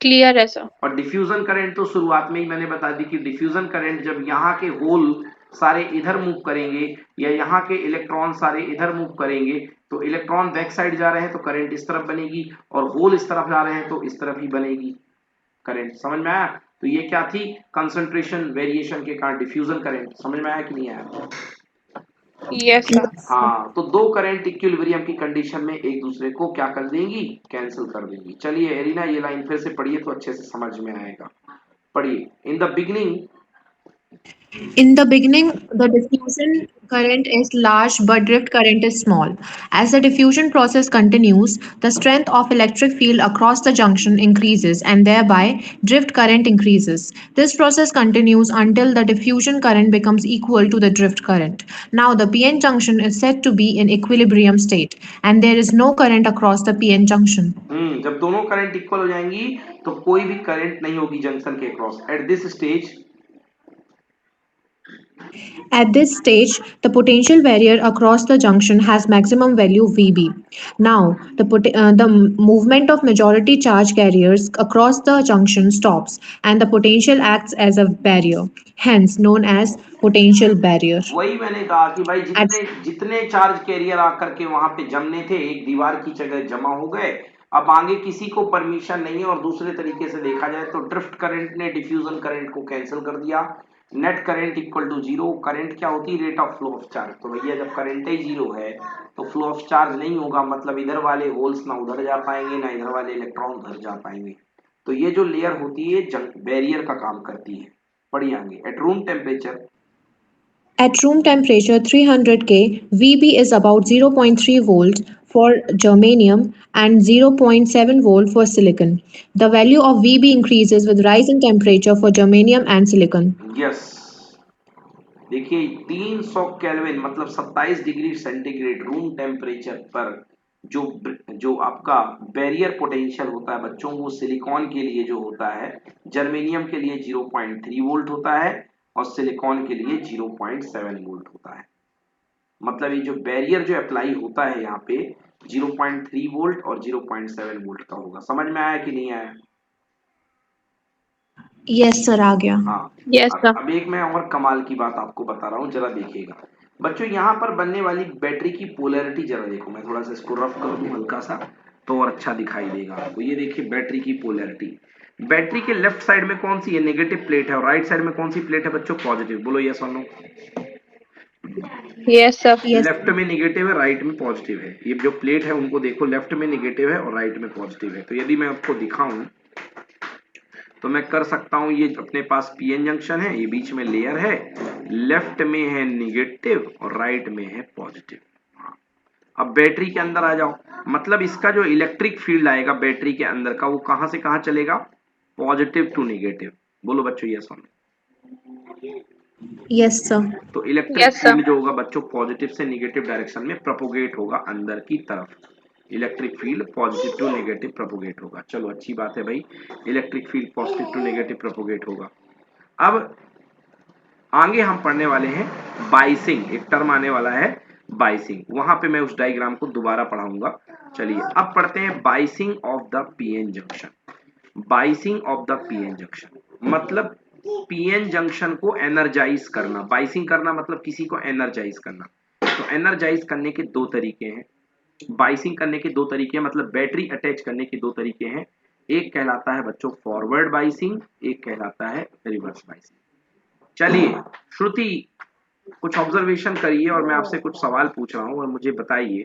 Clear है sir. और डिफ्यूजन करंट तो शुरुआत में ही मैंने बता दी कि डिफ्यूजन करंट जब यहाँ के होल सारे इधर मूव करेंगे या यहाँ के इलेक्ट्रॉन सारे इधर मूव करेंगे, तो इलेक्ट्रॉन बैक साइड जा रहे हैं तो करंट इस तरफ बनेगी, और होल इस तरफ जा रहे हैं तो इस तरफ ही बनेगी करंट, समझ में आया। तो ये क्या थी, कंसंट्रेशन वेरिएशन के कारण डिफ्यूजन करंट। समझ में आया कि नहीं आया? Yes, sir. हाँ, तो दो करंट इक्विलिब्रियम की कंडीशन में एक दूसरे को क्या कर देंगी, कैंसिल कर देंगी। चलिए एरिना ये लाइन फिर से पढ़िए तो अच्छे से समझ में आएगा। पढ़िए, in the beginning In the beginning, the diffusion current is large but drift current is small. As the diffusion process continues, the strength of electric field across the junction increases and thereby drift current increases. This process continues until the diffusion current becomes equal to the drift current. Now, the PN junction is said to be in equilibrium state and there is no current across the PN junction. जब दोनों करंट इक्वल हो जाएंगी तो कोई भी करंट नहीं होगी जंक्शन के cross. At this stage At this stage, the potential barrier across the junction has maximum value Vb. Now, the movement of majority charge carriers across the junction stops and the potential acts as a barrier, hence known as potential barrier. वही मैंने कहा कि भाई At जितने जितने चार्ज कैरियर आकर के वहां पे जमने थे एक दीवार की जगह जमा हो गए। अब आगे किसी को परमिशन नहीं है, और दूसरे तरीके से देखा जाए तो ड्रिफ्ट करंट ने डिफ्यूजन करंट को कैंसिल कर दिया। Net current equal to zero. Current क्या होती है, rate of flow of charge. तो भैया जब करंट ही जीरो है तो फ्लो ऑफ चार्ज नहीं होगा, मतलब इधर वाले होल्स ना उधर जा पाएंगे ना इधर वाले इलेक्ट्रॉन उधर जा पाएंगे। तो ये जो लेयर होती है बैरियर का काम करती है। पढ़िए आगे। At room temperature At room temperature 300 K, Vb is about 0.3 volt for germanium and 0.7 volt for silicon. The value of Vb increases with rise in temperature for germanium and silicon. Yes, देखिए 300 केल्विन मतलब 27 डिग्री सेंटीग्रेड रूम टेम्परेचर पर जो जो आपका बैरियर पोटेंशियल होता है बच्चों, वो सिलिकॉन के लिए जो होता है, जर्मेनियम के लिए 0.3 वोल्ट होता है और सिलिकॉन के लिए 0.7 वोल्ट होता है। मतलब ये जो बैरियर जो अप्लाई होता है यहाँ पे 0.3 वोल्ट और 0.7 वोल्ट का होगा। समझ में आया कि नहीं आया? Yes, sir, आ गया. हाँ, Yes, sir. अब एक मैं और कमाल की बात आपको बता रहा हूँ, जरा देखिएगा बच्चों। यहाँ पर बनने वाली बैटरी की पोलैरिटी जरा देखो। मैं थोड़ा सा इसको रफ कर दूं हल्का सा तो और अच्छा दिखाई देगा आपको। ये देखिए बैटरी की पोलैरिटी। बैटरी के लेफ्ट साइड में कौन सी है, नेगेटिव प्लेट है, और राइट साइड में कौन सी प्लेट है बच्चों, पॉजिटिव। बोलो यस और no. Yes, sir. Yes, left में नेगेटिव है, राइट में पॉजिटिव है। ये जो प्लेट है उनको देखो, लेफ्ट में नेगेटिव है और राइट में पॉजिटिव है। तो यदि मैं आपको दिखाऊं तो मैं कर सकता हूं, ये अपने पास पीएन जंक्शन है, ये बीच में लेयर है, लेफ्ट में है नेगेटिव और राइट में है पॉजिटिव। अब बैटरी के अंदर आ जाओ, मतलब इसका जो इलेक्ट्रिक फील्ड आएगा बैटरी के अंदर का, वो कहां से कहां चलेगा, पॉजिटिव टू नेगेटिव। बोलो बच्चों यस और नो। yes, sir. तो इलेक्ट्रिक Yes, sir. फील्ड जो होगा बच्चों पॉजिटिव से नेगेटिव डायरेक्शन में प्रोपोगेट होगा अंदर की तरफ। Electric field positive to negative propagate होगा। चलो अच्छी बात है भाई, electric field positive to negative propagate होगा। अब आगे हम पढ़ने वाले हैं बाइसिंग, एक टर्म आने वाला है बाइसिंग, वहां पे मैं उस डायग्राम को दोबारा पढ़ाऊंगा। चलिए अब पढ़ते हैं biasing of the PN junction. Biasing of the PN junction मतलब पीएन जंक्शन को एनर्जाइज करना। बाइसिंग करना मतलब किसी को एनर्जाइज करना। तो एनर्जाइज करने के दो तरीके हैं, बाइसिंग करने के दो तरीके हैं, मतलब बैटरी अटैच करने के दो तरीके हैं। एक कहलाता है बच्चों फॉरवर्ड बाइसिंग, एक कहलाता है रिवर्स बाइसिंग। चलिए श्रुति कुछ ऑब्जर्वेशन करिए और मैं आपसे कुछ सवाल पूछ रहा हूं और मुझे बताइए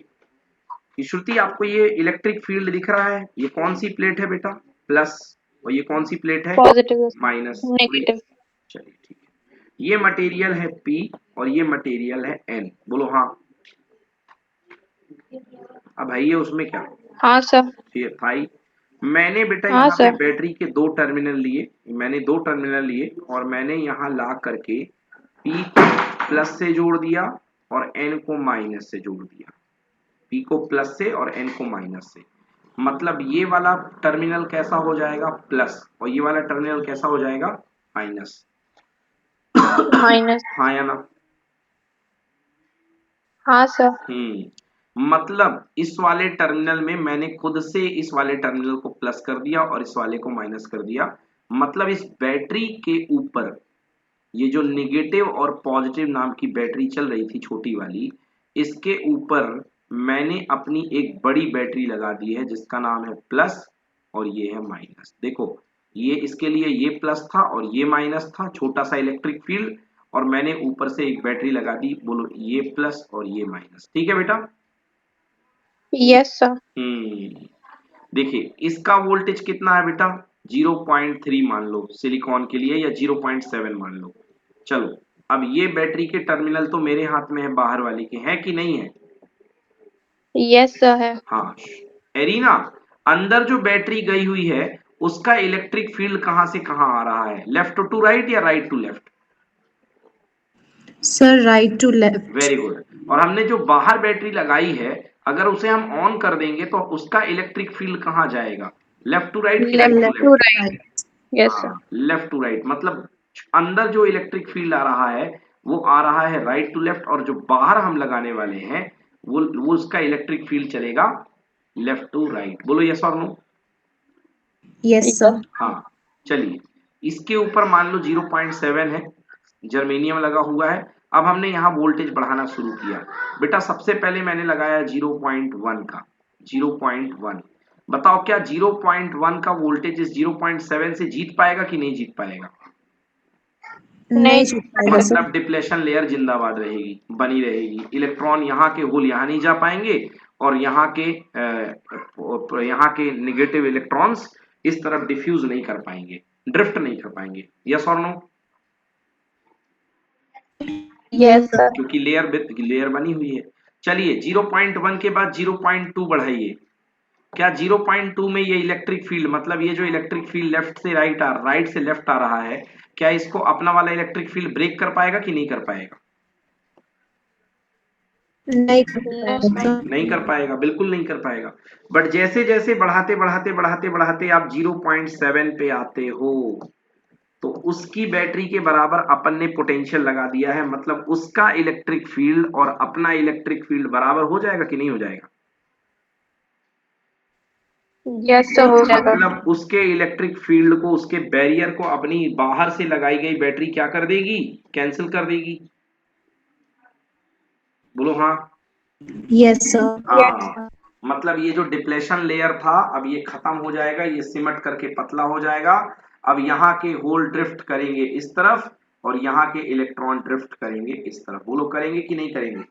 कि श्रुति आपको ये इलेक्ट्रिक फील्ड दिख रहा है, ये कौन सी प्लेट है बेटा, प्लस, और ये कौन सी प्लेट है, Positive. माइनस। Negative. चलिए ठीक है, ये मटेरियल है P और ये मटेरियल है N। बोलो हाँ। अब भाई ये उसमें क्या, हाँ, sir. ये भाई मैंने बेटा हाँ, यहाँ पे sir. बैटरी के दो टर्मिनल लिए, मैंने दो टर्मिनल लिए और मैंने यहाँ ला करके P को प्लस से जोड़ दिया और N को माइनस से जोड़ दिया। P को प्लस से और N को माइनस से। मतलब ये वाला टर्मिनल कैसा हो जाएगा, प्लस, और ये वाला टर्मिनल कैसा हो जाएगा, माइनस। Minus. हाँ या ना? हाँ, sir. मतलब इस वाले टर्मिनल में मैंने खुद से इस वाले टर्मिनल को प्लस कर दिया और इस वाले को माइनस कर दिया। मतलब इस बैटरी के ऊपर ये जो नेगेटिव और पॉजिटिव नाम की बैटरी चल रही थी छोटी वाली, इसके ऊपर मैंने अपनी एक बड़ी बैटरी लगा दी है जिसका नाम है प्लस और ये है माइनस। देखो ये इसके लिए ये प्लस था और ये माइनस था, छोटा सा इलेक्ट्रिक फील्ड, और मैंने ऊपर से एक बैटरी लगा दी, बोलो ये प्लस और ये माइनस। ठीक है बेटा? Yes, sir. देखिए इसका वोल्टेज कितना है बेटा, 0.3 मान लो सिलिकॉन के लिए, या 0.7 मान लो। चलो अब ये बैटरी के टर्मिनल तो मेरे हाथ में है, बाहर वाले के हैं कि नहीं है? Yes, sir है। हाँ एरीना, अंदर जो बैटरी गई हुई है उसका इलेक्ट्रिक फील्ड कहां से कहां आ रहा है, लेफ्ट टू राइट या right to left? Sir, right to left. Very good. और हमने जो बाहर बैटरी लगाई है, अगर उसे हम ऑन कर देंगे तो उसका इलेक्ट्रिक फील्ड कहां जाएगा, लेफ्ट टू राइट कि right Left to Left. to left? right. Right. Yes, sir. हाँ लेफ्ट टू राइट, मतलब अंदर जो इलेक्ट्रिक फील्ड आ रहा है वो आ रहा है राइट टू लेफ्ट, और जो बाहर हम लगाने वाले हैं वो उसका इलेक्ट्रिक फील्ड चलेगा लेफ्ट टू राइट। बोलो यस और नो? Yes, Yes. sir. हाँ चलिए, इसके ऊपर मान लो 0.7 है, जर्मेनियम लगा हुआ है। अब हमने यहाँ वोल्टेज बढ़ाना शुरू किया। बेटा सबसे पहले मैंने लगाया 0.1 का, 0.1। बताओ क्या 0.1 का वोल्टेज इस 0.7 से जीत पाएगा कि नहीं जीत पाएगा? नहीं जीत पाएगा सर। मतलब डिप्लेशन लेयर जिंदाबाद रहेगी, बनी रहेगी। इलेक्ट्रॉन यहाँ के होल यहाँ नहीं जा पाएंगे, और यहाँ के नेगेटिव इलेक्ट्रॉन्स इस तरफ डिफ्यूज नहीं कर पाएंगे, ड्रिफ्ट नहीं कर पाएंगे। यस और नो? Yes, sir. क्योंकि लेयर बनी हुई है। चलिए 0.1 के बाद 0.2 बढ़ाइए। क्या 0.2 में ये इलेक्ट्रिक फील्ड, मतलब ये जो इलेक्ट्रिक फील्ड राइट से लेफ्ट आ रहा है, क्या इसको अपना वाला इलेक्ट्रिक फील्ड ब्रेक कर पाएगा कि नहीं कर पाएगा? नहीं कर No, पाएगा sir. सर। नहीं कर पाएगा, बिल्कुल नहीं कर पाएगा। बट जैसे जैसे बढ़ाते आप 0.7 पे आते हो, तो उसकी बैटरी के बराबर अपन ने पोटेंशियल लगा दिया है, मतलब उसका इलेक्ट्रिक फील्ड और अपना इलेक्ट्रिक फील्ड बराबर हो जाएगा कि नहीं हो जाएगा? Yes, sir हो जाएगा। मतलब उसके इलेक्ट्रिक फील्ड को, उसके बैरियर को अपनी बाहर से लगाई गई बैटरी क्या कर देगी, कैंसिल कर देगी। बोलो हाँ। Yes, sir. Yes, हाँ sir. मतलब ये जो डिप्लेशन लेयर था अब ये खत्म हो जाएगा, ये सिमट करके पतला हो जाएगा। अब यहाँ के होल ड्रिफ्ट करेंगे इस तरफ, और यहाँ के इलेक्ट्रॉन ड्रिफ्ट करेंगे इस तरफ। बोलो करेंगे कि नहीं करेंगे?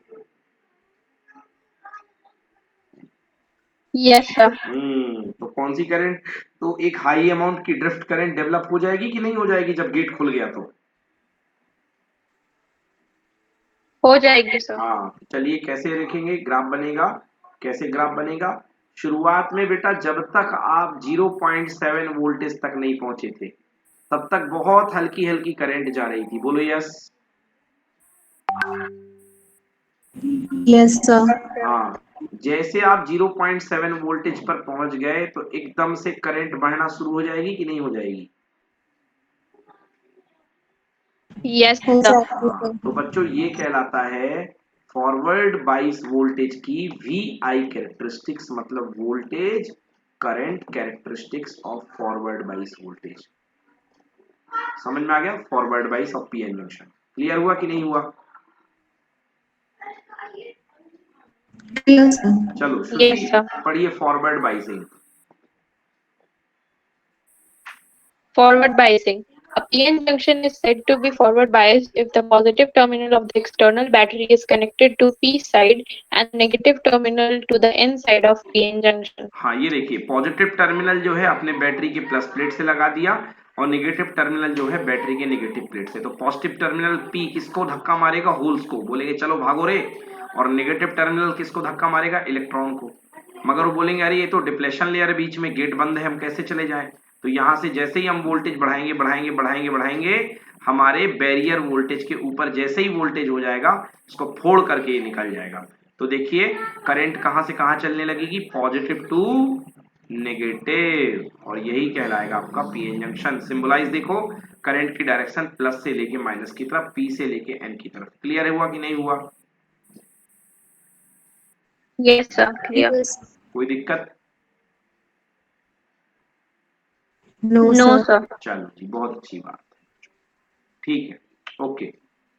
Yes, sir. तो कौन सी करंट, तो एक हाई अमाउंट की ड्रिफ्ट करंट डेवलप हो जाएगी कि नहीं हो जाएगी जब गेट खुल गया तो? हो जाएगी सर। हाँ चलिए कैसे लिखेंगे, ग्राफ बनेगा। कैसे ग्राफ बनेगा? शुरुआत में बेटा जब तक आप 0.7 वोल्टेज तक नहीं पहुंचे थे, तब तक बहुत हल्की हल्की करंट जा रही थी। बोलो यस। Yes, sir. हाँ जैसे आप 0.7 वोल्टेज पर पहुंच गए तो एकदम से करंट बढ़ना शुरू हो जाएगी कि नहीं हो जाएगी? Yes, हो sir. जाएगा हाँ सर। तो बच्चों ये कहलाता है फॉरवर्ड बाइस वोल्टेज की VI कैरेक्टरिस्टिक्स, मतलब voltage current characteristics of forward बाइस वोल्टेज। समझ में आ गया? फॉरवर्ड बाइस ऑफ पीएन जंक्शन। क्लियर हुआ कि नहीं हुआ? Clear, sir. चलो Yes, श्रुति sir. पढ़िए forward biasing. Forward biasing. A PN junction is said to be forward biased if the positive terminal of the external battery is connected to P side and negative terminal to the N side of PN junction. हाँ ये देखिए पॉजिटिव टर्मिनल जो है अपने बैटरी के प्लस प्लेट से लगा दिया, और नेगेटिव टर्मिनल जो है बैटरी के नेगेटिव प्लेट से। तो पॉजिटिव टर्मिनल P किसको धक्का मारेगा, होल्स को, बोलेंगे चलो भागो रे, और नेगेटिव टर्मिनल किसको धक्का मारेगा, इलेक्ट्रॉन को। मगर वो बोलेंगे अरे ये तो डिप्लेशन लेयर है, बीच में गेट बंद है, हम कैसे चले जाएं? तो यहाँ से जैसे ही हम वोल्टेज बढ़ाएंगे, हमारे बैरियर वोल्टेज के ऊपर जैसे ही वोल्टेज हो जाएगा उसको फोड़ करके ये निकल जाएगा। तो देखिए करंट कहां से कहां चलने लगेगी, पॉजिटिव टू नेगेटिव, और यही कहलाएगा आपका पीएन जंक्शन। सिंबलाइज देखो, करंट की डायरेक्शन प्लस से लेके माइनस की तरफ, पी से लेके एन की तरफ। क्लियर हुआ कि नहीं हुआ? Yes, sir. Clear. Yes. कोई दिक्कत? No, No, sir. sir. चलो जी बहुत अच्छी बात, ठीक है ओके।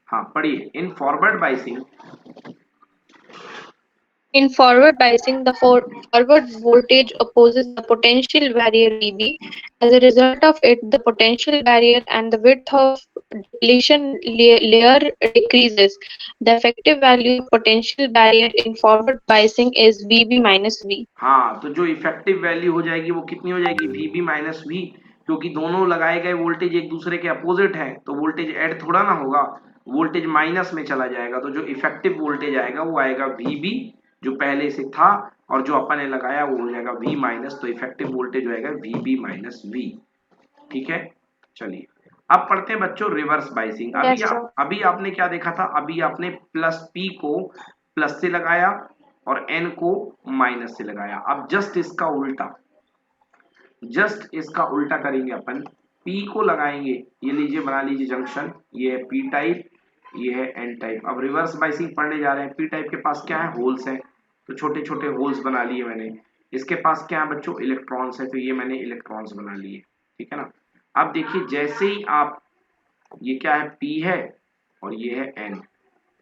हाँ पढ़िए in forward biasing In forward biasing, the forward voltage opposes the potential barrier VB. As a result of it, the potential barrier and the width of depletion layer decreases. The effective value of potential barrier in forward biasing is VB minus V. हाँ, तो जो इफेक्टिव वैल्यू हो जाएगी वो कितनी हो जाएगी, VB माइनस V, क्योंकि दोनों लगाए गए वोल्टेज एक दूसरे के अपोजिट है, तो वोल्टेज ऐड थोड़ा ना होगा, वोल्टेज माइनस में चला जाएगा, तो जो इफेक्टिव वोल्टेज आएगा वो आएगा VB जो पहले से था, और जो अपन ने लगाया वो हो जाएगा V माइनस, तो इफेक्टिव वोल्टेज हो जाएगा VB माइनस V। ठीक है, चलिए अब पढ़ते हैं बच्चों रिवर्स बाइसिंग। Yes, sir. अभी आपने क्या देखा था, अभी आपने प्लस P को प्लस से लगाया और N को माइनस से लगाया। अब जस्ट इसका उल्टा करेंगे अपन, P को लगाएंगे, ये लीजिए बना लीजिए जंक्शन, ये है P टाइप, ये है N टाइप। अब रिवर्स बाइसिंग पढ़ने जा रहे हैं, P टाइप के पास क्या है, होल्स है, तो छोटे छोटे होल्स बना लिए मैंने। इसके पास क्या है बच्चों, इलेक्ट्रॉन्स है, तो ये मैंने इलेक्ट्रॉन्स बना लिए। ठीक है ना। अब देखिए जैसे ही आप, ये क्या है, P है और ये है N,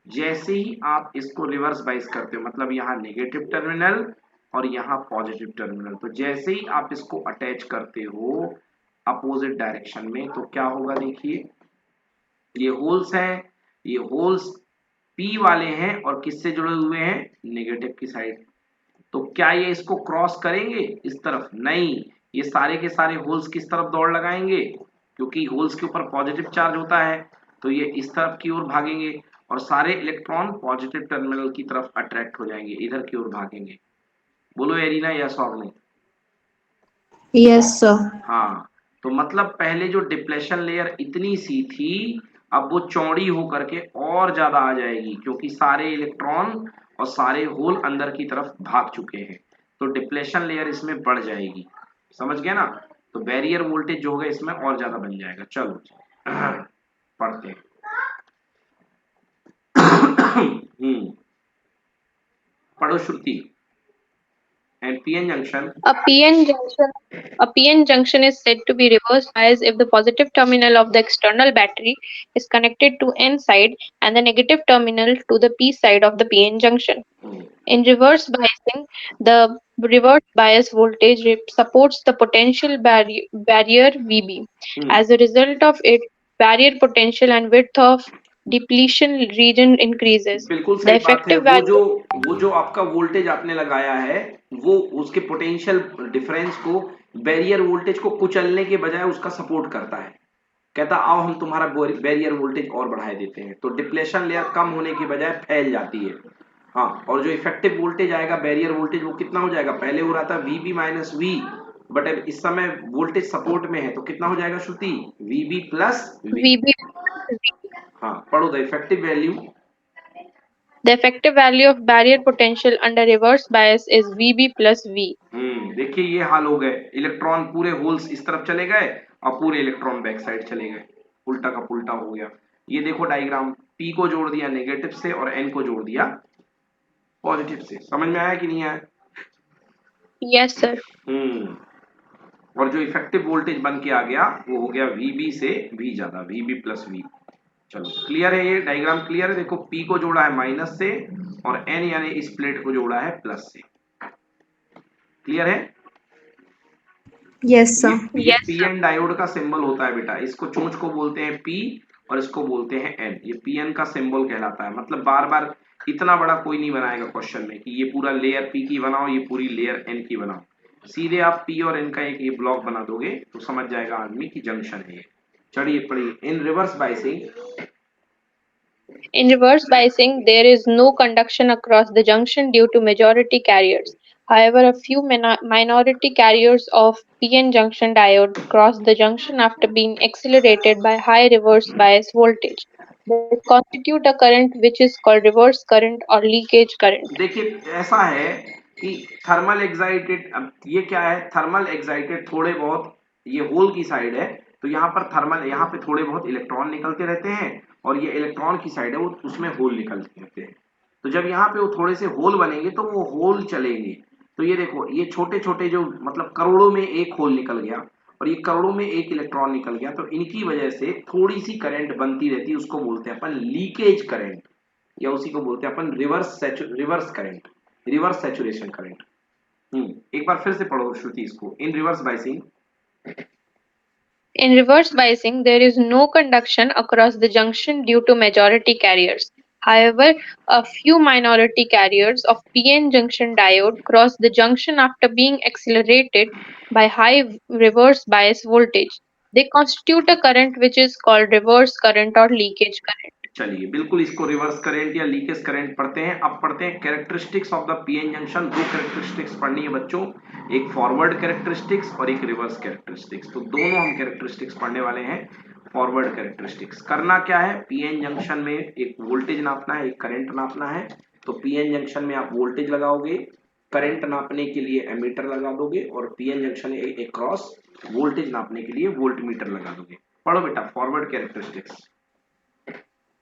जैसे ही आप इसको रिवर्स बाइस करते हो, मतलब यहाँ नेगेटिव टर्मिनल और यहाँ पॉजिटिव टर्मिनल, तो जैसे ही आप इसको अटैच करते हो अपोजिट डायरेक्शन में, तो क्या होगा देखिए, ये होल्स हैं, ये होल्स P वाले हैं और किससे जुड़े हुए हैं, नेगेटिव की साइड। तो क्या ये इसको क्रॉस करेंगे इस तरफ, नहीं, ये सारे के सारे होल्स किस तरफ दौड़ लगाएंगे, क्योंकि होल्स के ऊपर पॉजिटिव चार्ज होता है, तो ये इस तरफ की ओर भागेंगे और सारे इलेक्ट्रॉन पॉजिटिव टर्मिनल की तरफ अट्रैक्ट हो जाएंगे, इधर की ओर भागेंगे। बोलो एरिना या सॉग ने। Yes, sir. हाँ, तो मतलब पहले जो डिप्लेशन लेयर इतनी सी थी, अब वो चौड़ी होकर के और ज्यादा आ जाएगी, क्योंकि सारे इलेक्ट्रॉन और सारे होल अंदर की तरफ भाग चुके हैं, तो डिप्लेशन लेयर इसमें बढ़ जाएगी। समझ गया ना, तो बैरियर वोल्टेज जो होगा इसमें और ज्यादा बन जाएगा। चलो पढ़ते हैं। पढ़ो श्रुति। And PN junction. A PN junction is said to be reverse biased if the positive terminal of the external battery is connected to N side and the negative terminal to the P side of the PN junction. In reverse biasing, the reverse bias voltage supports the potential barrier VB. As a result of it, barrier potential and width of depletion region increases. बिल्कुल The सही बात है। effective value वो जो आपका वोल्टेज आपने लगाया है, वो उसके पोटेंशियल डिफरेंस को, बैरियर वोल्टेज को कुचलने के बजाय उसका सपोर्ट करता है, कहता आओ हम तुम्हारा बैरियर वोल्टेज और बढ़ा देते हैं, तो डिप्लेशन लेयर कम होने की बजाय फैल जाती है। हाँ, और जो इफेक्टिव वोल्टेज आएगा, बैरियर वोल्टेज, वो कितना हो जाएगा, पहले हो रहा था VB माइनस V, बट अब इस समय वोल्टेज सपोर्ट में है, तो कितना हो जाएगा श्रुति, VB प्लस V। VB. हाँ, पढ़ो the effective value. The effective value of barrier potential under reverse bias is VB plus V. देखिए ये हाल हो गए, इलेक्ट्रॉन पूरे होल्स इस तरफ चले गए और पूरे इलेक्ट्रॉन बैक साइड चले गए, उल्टा का पुल्टा हो गया। ये देखो डायग्राम, P को जोड़ दिया नेगेटिव से और N को जोड़ दिया पॉजिटिव से। समझ में आया कि नहीं आया? Yes, sir. और जो इफेक्टिव वोल्टेज बन के आ गया वो हो गया VB से V ज्यादा, VB प्लस V। चलो क्लियर है, ये डायग्राम क्लियर है। देखो P को जोड़ा है माइनस से और N यानी इस प्लेट को जोड़ा है प्लस से। क्लियर है? Yes, sir. ये PN डायोड का सिंबल होता है बेटा, इसको चोंच को बोलते हैं P और इसको बोलते हैं N। ये PN का सिंबल कहलाता है। मतलब बार बार इतना बड़ा कोई नहीं बनाएगा क्वेश्चन में कि ये पूरा लेयर P की बनाओ, ये पूरी लेयर N की बनाओ। सीधे आप P और N का एक ये ब्लॉक बना दोगे तो समझ जाएगा आदमी की जंक्शन है ये। चढ़िए पढ़िए। In reverse biasing, In reverse biasing, there is no conduction across the junction due to majority carriers. However, a few minority carriers of PN junction diode cross the junction after being accelerated by high reverse bias voltage. They constitute a current which is called reverse current or leakage current. देखिए ऐसा है कि थर्मल एक्साइटेड, अब ये क्या है, थर्मल एक्साइटेड थोड़े बहुत, ये होल की साइड है, तो यहाँ पर थर्मल, यहाँ पे थोड़े बहुत इलेक्ट्रॉन निकलते रहते हैं और ये इलेक्ट्रॉन की साइड है, वो उसमें होल निकलते रहते हैं। तो जब यहाँ पे वो थोड़े से होल बनेंगे तो वो होल चलेंगे। तो ये देखो, ये छोटे छोटे जो, मतलब करोड़ों में एक होल निकल गया और ये करोड़ों में एक इलेक्ट्रॉन निकल गया, तो इनकी वजह से थोड़ी सी करंट बनती रहती है, उसको बोलते हैं अपन लीकेज करंट, या उसी को बोलते हैं अपन reverse current. Reverse saturation current. एक बार फिर से पढ़ो श्रुति इसको। In reverse biasing, In reverse biasing, there is no conduction across the junction due to majority carriers. However, a few minority carriers of PN junction diode cross the junction after being accelerated by high reverse bias voltage. They constitute a current which is called reverse current or leakage current. चलिए बिल्कुल इसको रिवर्स करंट या लीकेज करंट पढ़ते हैं। अब पढ़ते हैं characteristics of the PN junction. दो कैरेक्टरिस्टिक्स पढ़नी है बच्चों, एक फॉरवर्ड कैरेक्टरिस्टिक्स और एक रिवर्स कैरेक्टरिस्टिक्स। तो दोनों हम कैरेक्टरिस्टिक्स पढ़ने वाले हैं। फॉरवर्ड कैरेक्टरिस्टिक्स करना क्या है, पीएन जंक्शन में एक वोल्टेज नापना है, एक करंट नापना है। तो पीएन जंक्शन में आप वोल्टेज लगाओगे, करंट नापने के लिए एमीटर लगा दोगे और पीएन जंक्शन एक क्रॉस वोल्टेज नापने के लिए वोल्टमीटर लगा दोगे। पढ़ो बेटा forward characteristics.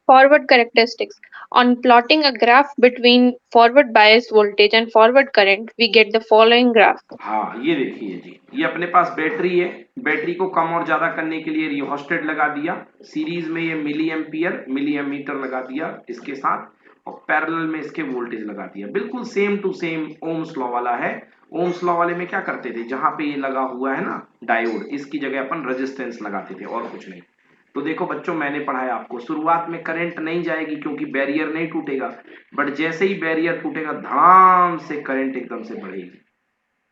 Forward characteristics. On plotting a graph between forward bias voltage and forward current, we get the following graph. हाँ ये देखिए जी, ये अपने पास बैटरी है, बैटरी को कम और ज्यादा करने के लिए रियोस्टेट लगा दिया, सीरीज में ये मिली एम्पियर मिली एमीटर लगा दिया इसके साथ, और पैरेलल में इसके वोल्टेज लगा दिया। बिल्कुल same to same ohm's law वाला है। ओम्स लॉ वाले में क्या करते थे, जहां पे ये लगा हुआ है ना डायोड, इसकी जगह अपन रेजिस्टेंस लगाते थे और कुछ नहीं। तो देखो बच्चों मैंने पढ़ाया आपको, शुरुआत में करंट नहीं जाएगी क्योंकि बैरियर नहीं टूटेगा, बट जैसे ही बैरियर टूटेगा धड़ाम से करंट एकदम से बढ़ेगी।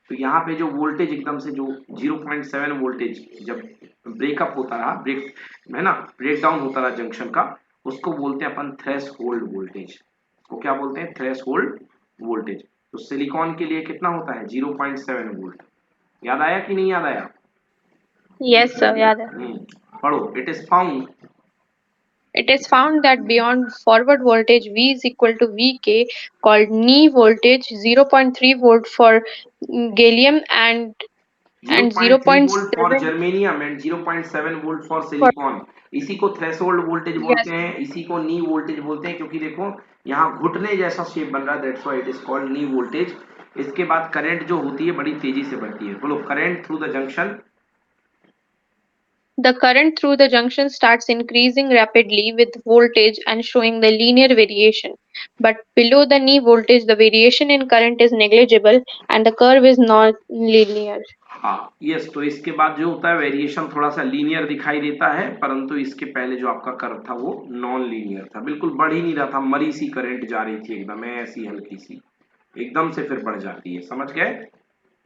तो यहाँ पे जो वोल्टेज एकदम से जो 0.7 वोल्टेज जब ब्रेकअप होता रहा, ब्रेक है ना, ब्रेक डाउन होता रहा जंक्शन का, उसको बोलते हैं अपन थ्रेश होल्ड वोल्टेज। उसको क्या बोलते हैं, थ्रेश होल्ड वोल्टेज। तो सिलिकॉन के लिए कितना होता है 0.7 वोल्ट। याद आया कि नहीं याद आया? Yes, sir. याद है. पढ़ो। It is found, It is found that beyond forward voltage V is equal to Vk, called knee voltage, 0.3 volt for gallium and 0.3 volt for 0.7 germanium and 0.7 volt for for silicon. इसी को थ्रेशोल्ड वोल्टेज yes, बोलते हैं, इसी को नी वोल्टेज बोलते हैं, क्योंकि देखो यहाँ घुटने जैसा शेप बन रहा है, that's why it is called knee voltage. इसके बाद करंट जो होती है बड़ी तेजी से बढ़ती है। बोलो current through the junction, the current through the junction starts increasing rapidly with voltage and showing the linear variation. But below the knee voltage, the variation in current is negligible and the curve is non-linear. हाँ यस। तो इसके बाद जो होता है वेरिएशन थोड़ा सा लीनियर दिखाई देता है, परंतु इसके पहले जो आपका कर्व था वो नॉन लीनियर था, बिल्कुल बढ़ ही नहीं रहा था, मरी सी करंट जा रही थी एकदम ऐसी हल्की सी, एकदम से फिर बढ़ जाती है। समझ गए?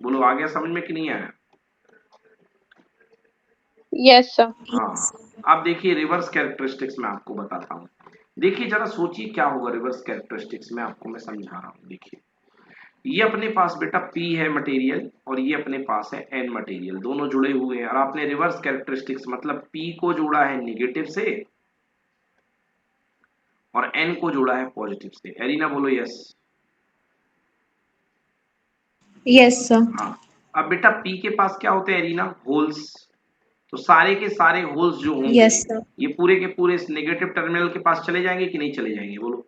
बोलो आ गया समझ में कि नहीं आया? Yes, sir. हाँ अब देखिए रिवर्स कैरेक्टरिस्टिक्स में आपको बताता हूँ। देखिए जरा सोचिए क्या होगा रिवर्स कैरेक्टरिस्टिक्स में, आपको मैं समझा रहा हूँ। देखिए ये अपने पास बेटा P है मटेरियल और ये अपने पास है N मटेरियल, दोनों जुड़े हुए हैं, और आपने रिवर्स कैरेक्टरिस्टिक्स मतलब P को जोड़ा है नेगेटिव से और N को जोड़ा है पॉजिटिव से। एरिना बोलो यस। Yes, sir. हाँ अब बेटा P के पास क्या होते हैं एरिना, होल्स। तो सारे के सारे होल्स जो होंगे Yes, sir. ये पूरे के पूरे इस नेगेटिव टर्मिनल के पास चले जाएंगे कि नहीं चले जाएंगे? बोलो।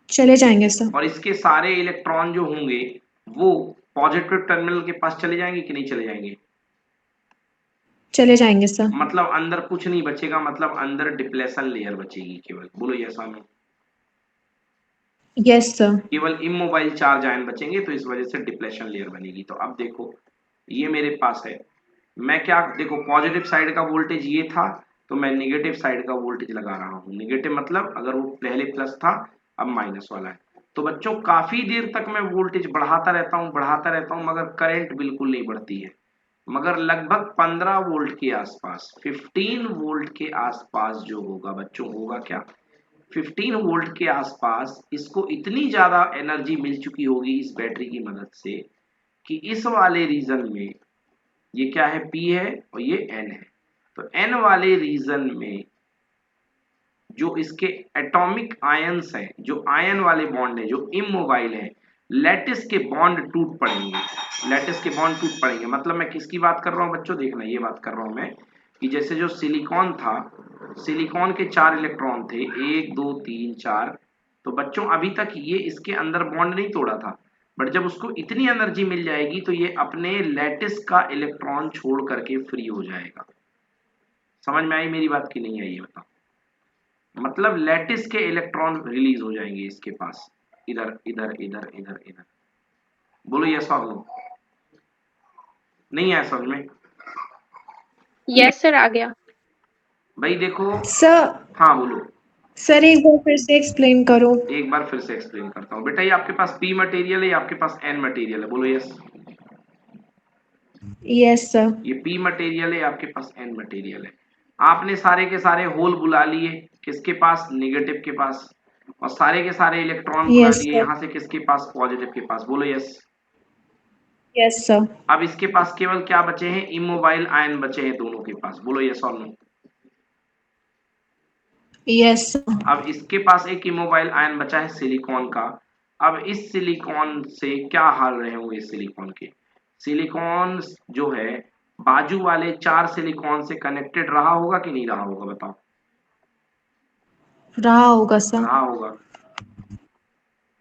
चले जाएंगे सर। और इसके सारे इलेक्ट्रॉन जो होंगे वो पॉजिटिव टर्मिनल के पास चले जाएंगे कि नहीं चले जाएंगे? चले जाएंगे सर। मतलब अंदर कुछ नहीं बचेगा, मतलब अंदर डिप्लेशन लेयर बचेगी केवल। बोलो यस और नो। Yes sir. केवल इमोबाइल चार्ज आयन बचेंगे, तो इस वजह से डिप्लेशन लेयर बनेगी। तो अब देखो ये मेरे पास है, मैं क्या देखो पॉजिटिव साइड का वोल्टेज ये था, तो मैं नेगेटिव साइड का वोल्टेज लगा रहा हूँ। नेगेटिव मतलब अगर वो पहले प्लस था अब माइनस वाला है। तो बच्चों काफी देर तक मैं वोल्टेज बढ़ाता रहता हूँ मगर करंट बिल्कुल नहीं बढ़ती है। मगर लगभग 15 वोल्ट के आसपास 15 वोल्ट के आसपास जो होगा बच्चों, होगा क्या 15 वोल्ट के आसपास इसको इतनी ज्यादा एनर्जी मिल चुकी होगी इस बैटरी की मदद से कि इस वाले रीजन में, ये क्या है P है और ये N है, तो N वाले रीजन में जो इसके एटॉमिक आयंस हैं, जो आयन वाले बॉन्ड है, जो इमोबाइल है, लैटिस के बॉन्ड टूट पड़ेंगे। लैटिस के बॉन्ड टूट पड़ेंगे मतलब मैं किसकी बात कर रहा हूँ बच्चों, देखना ये बात कर रहा हूँ मैं कि जैसे जो सिलिकॉन था, सिलिकॉन के 4 इलेक्ट्रॉन थे, 1 2 3 4। तो बच्चों अभी तक ये इसके अंदर बॉन्ड नहीं तोड़ा था, बट जब उसको इतनी एनर्जी मिल जाएगी तो ये अपने लैटिस का इलेक्ट्रॉन छोड़ करके फ्री हो जाएगा। समझ में आई मेरी बात की नहीं आई ये बताओ? मतलब लैटिस के इलेक्ट्रॉन रिलीज हो जाएंगे इसके पास। इधर इधर इधर इधर इधर, बोलो यस और नो। नहीं आया समझ में? यस सर, आ गया। भाई देखो, सर हाँ बोलो। सर एक बार फिर से एक्सप्लेन करो। एक बार फिर से एक्सप्लेन करता हूँ बेटा, ये आपके पास पी मटेरियल है, ये आपके पास एन मटेरियल है, बोलो यस। Yes sir. ये पी मटेरियल है, आपके पास एन मटेरियल है। आपने सारे के सारे होल बुला लिए किसके पास, नेगेटिव के पास, और सारे के सारे इलेक्ट्रॉन बुला यस लिए सर। यहाँ से किसके पास, पॉजिटिव के पास, बोलो यस। Yes sir. अब इसके पास केवल क्या बचे हैं, इमोबाइल आयन बचे हैं दोनों के पास, बोलो यस और नो। Yes sir. अब इसके पास एक इमोबाइल आयन बचा है सिलिकॉन का। अब इस सिलिकॉन से क्या हाल रहे होंगे, सिलिकॉन के, सिलिकॉन जो है बाजू वाले 4 सिलिकॉन से कनेक्टेड रहा होगा कि नहीं रहा होगा, बताओ। रहा होगा सर। रहा होगा,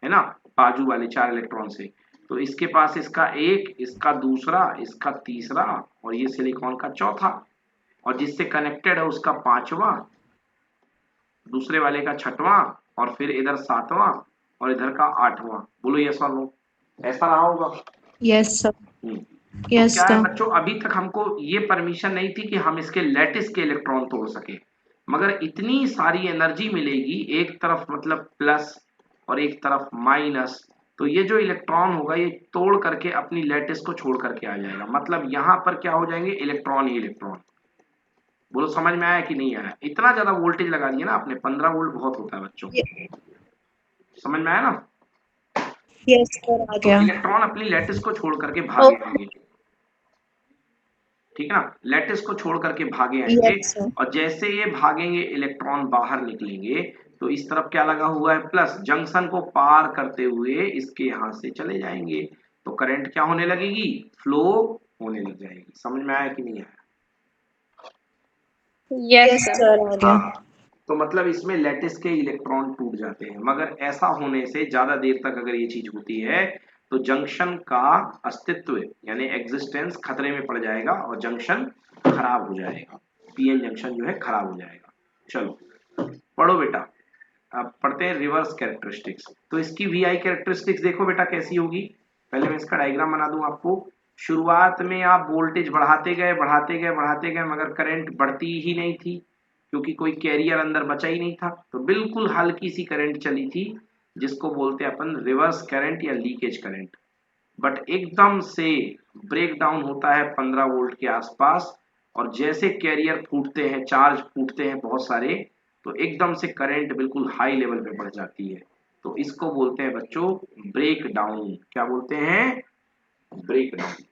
है ना, बाजू वाले 4 इलेक्ट्रॉन से। तो इसके पास इसका एक, इसका दूसरा, इसका तीसरा, और ये सिलिकॉन का चौथा, और जिससे कनेक्टेड है उसका 5वां, दूसरे वाले का 6वां, और फिर इधर 7वां, और इधर का 8वां, बोलो यस और नो। ऐसा रहा होगा। Yes sir. तो यस क्या है सर। बच्चों, अभी तक हमको ये परमिशन नहीं थी कि हम इसके लैटिस के इलेक्ट्रॉन तोड़ सके, मगर इतनी सारी एनर्जी मिलेगी, एक तरफ मतलब प्लस और एक तरफ माइनस, तो ये जो इलेक्ट्रॉन होगा ये तोड़ करके अपनी लैटिस को छोड़ करके आ जाएगा, मतलब यहाँ पर क्या हो जाएंगे, इलेक्ट्रॉन ही इलेक्ट्रॉन। बोलो समझ में आया कि नहीं आया? इतना ज्यादा वोल्टेज लगा दिया ना आपने, 15 वोल्ट बहुत होता है बच्चों, समझ में आया ना? यस सर आ तो गया। इलेक्ट्रॉन अपनी लैटिस को छोड़ करके भागे ओके। आएंगे, ठीक है ना, लैटिस को छोड़ करके भागे आएंगे, यस सर। और जैसे ये भागेंगे इलेक्ट्रॉन बाहर निकलेंगे, तो इस तरफ क्या लगा हुआ है, प्लस, जंक्शन को पार करते हुए इसके यहाँ से चले जाएंगे, तो करंट क्या होने लगेगी, फ्लो होने लग जाएगी। समझ में आया कि नहीं आया? Yes yes sir. सर आ गया। हाँ, तो मतलब इसमें लैटिस के इलेक्ट्रॉन टूट जाते हैं, मगर ऐसा होने से ज्यादा देर तक अगर ये चीज होती है तो जंक्शन का अस्तित्व यानी एग्जिस्टेंस खतरे में पड़ जाएगा और जंक्शन खराब हो जाएगा, पीएन जंक्शन जो है खराब हो जाएगा। चलो पढ़ो बेटा, अब पढ़ते हैं रिवर्स कैरेक्टरिस्टिक्स। तो इसकी वीआई कैरेक्टरिस्टिक्स देखो बेटा कैसी होगी, पहले मैं इसका डायग्राम बना दूं आपको। शुरुआत में आप वोल्टेज बढ़ाते गए बढ़ाते गए बढ़ाते गए, मगर करंट बढ़ती ही नहीं थी, क्योंकि कोई कैरियर अंदर बचा ही नहीं था, तो बिल्कुल हल्की सी करंट चली थी, जिसको बोलते हैं अपन रिवर्स करंट या लीकेज करंट। बट एकदम से ब्रेक डाउन होता है 15 वोल्ट के आसपास, और जैसे कैरियर फूटते हैं, चार्ज फूटते हैं बहुत सारे, तो एकदम से करंट बिल्कुल हाई लेवल पे बढ़ जाती है, तो इसको बोलते हैं बच्चों ब्रेक डाउन। क्या बोलते हैं, ब्रेक डाउन।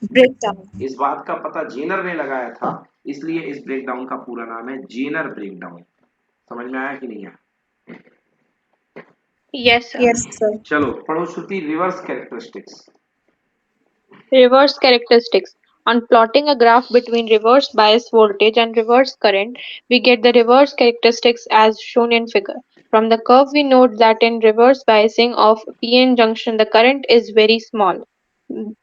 Break down. इस बात का पता जेनर ने लगाया था, इसलिए इस ब्रेकडाउन का पूरा नाम है जेनर ब्रेकडाउन। समझ में आया कि नहीं आया? Yes sir. Yes sir. चलो पढ़ो Shruti, reverse characteristics. Reverse characteristics. On plotting a graph between reverse bias voltage and reverse current, we get the reverse characteristics as shown in figure. From the curve, we note that in reverse biasing of PN junction, the current is very small,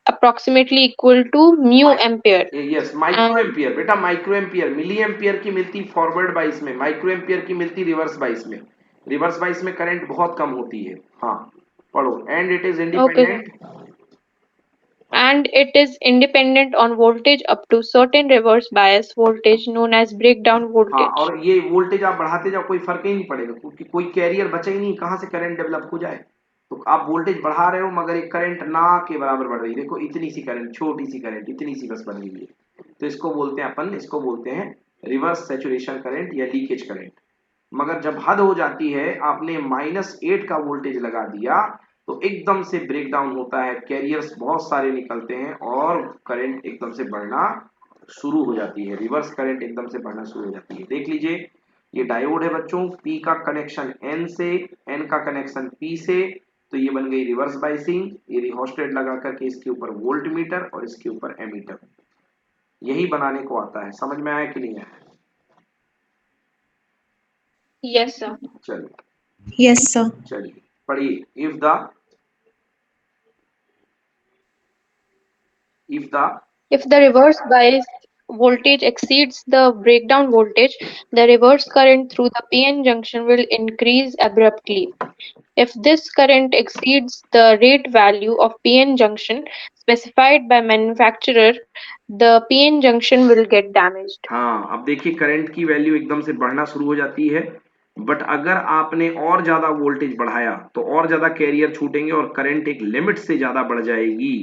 approximately equal to mu ampere. Yes, micro And ampere बेटा, माइक्रो एम्पियर, मिली एम्पियर की मिलती फॉरवर्ड बाइस में, माइक्रो एम्पियर की मिलती रिवर्स बाइस में। रिवर्स बाइस में करंट बहुत कम होती है। हाँ पढ़ो, and it is okay, independent. and it is independent on voltage up to certain reverse bias voltage known as breakdown हाँ, voltage. और ये वोल्टेज आप बढ़ाते जाओ कोई फर्क ही नहीं पड़ेगा, क्योंकि कोई कैरियर बचा ही नहीं, कहाँ से करंट डेवलप हो जाए। तो आप वोल्टेज बढ़ा रहे हो मगर एक करंट ना के बराबर बढ़ रही है, देखो इतनी सी करंट, छोटी सी करंट, इतनी सी बस बढ़ रही है, तो इसको बोलते हैं अपन, इसको बोलते हैं रिवर्स सैचुरेशन करंट या लीकेज करंट। मगर जब हद हो जाती है, आपने -8 का वोल्टेज लगा दिया, तो एकदम से ब्रेक डाउन होता है, कैरियर्स बहुत सारे निकलते हैं और करंट एकदम से बढ़ना शुरू हो जाती है, रिवर्स करंट एकदम से बढ़ना शुरू हो जाती है। देख लीजिए, ये डायोड है बच्चों, P का कनेक्शन N से, N का कनेक्शन P से, तो ये बन गई रिवर्स बाइसिंग। ये रिहोस्टेट लगा करके इसके ऊपर वोल्ट मीटर और इसके ऊपर एमीटर, यही बनाने को आता है। समझ में आया कि नहीं आया? Yes, sir. चलिए यस सर। चलिए पढ़िए, If the reverse bias voltage exceeds the breakdown voltage, the reverse current through the PN junction will increase abruptly. If this current exceeds the rate value of PN junction specified by manufacturer, the PN junction will get damaged. हाँ, अब देखिए करंट की वैल्यू एकदम से बढ़ना शुरू हो जाती है, बट अगर आपने और ज्यादा वोल्टेज बढ़ाया तो और ज्यादा कैरियर छूटेंगे और करंट एक लिमिट से ज्यादा बढ़ जाएगी।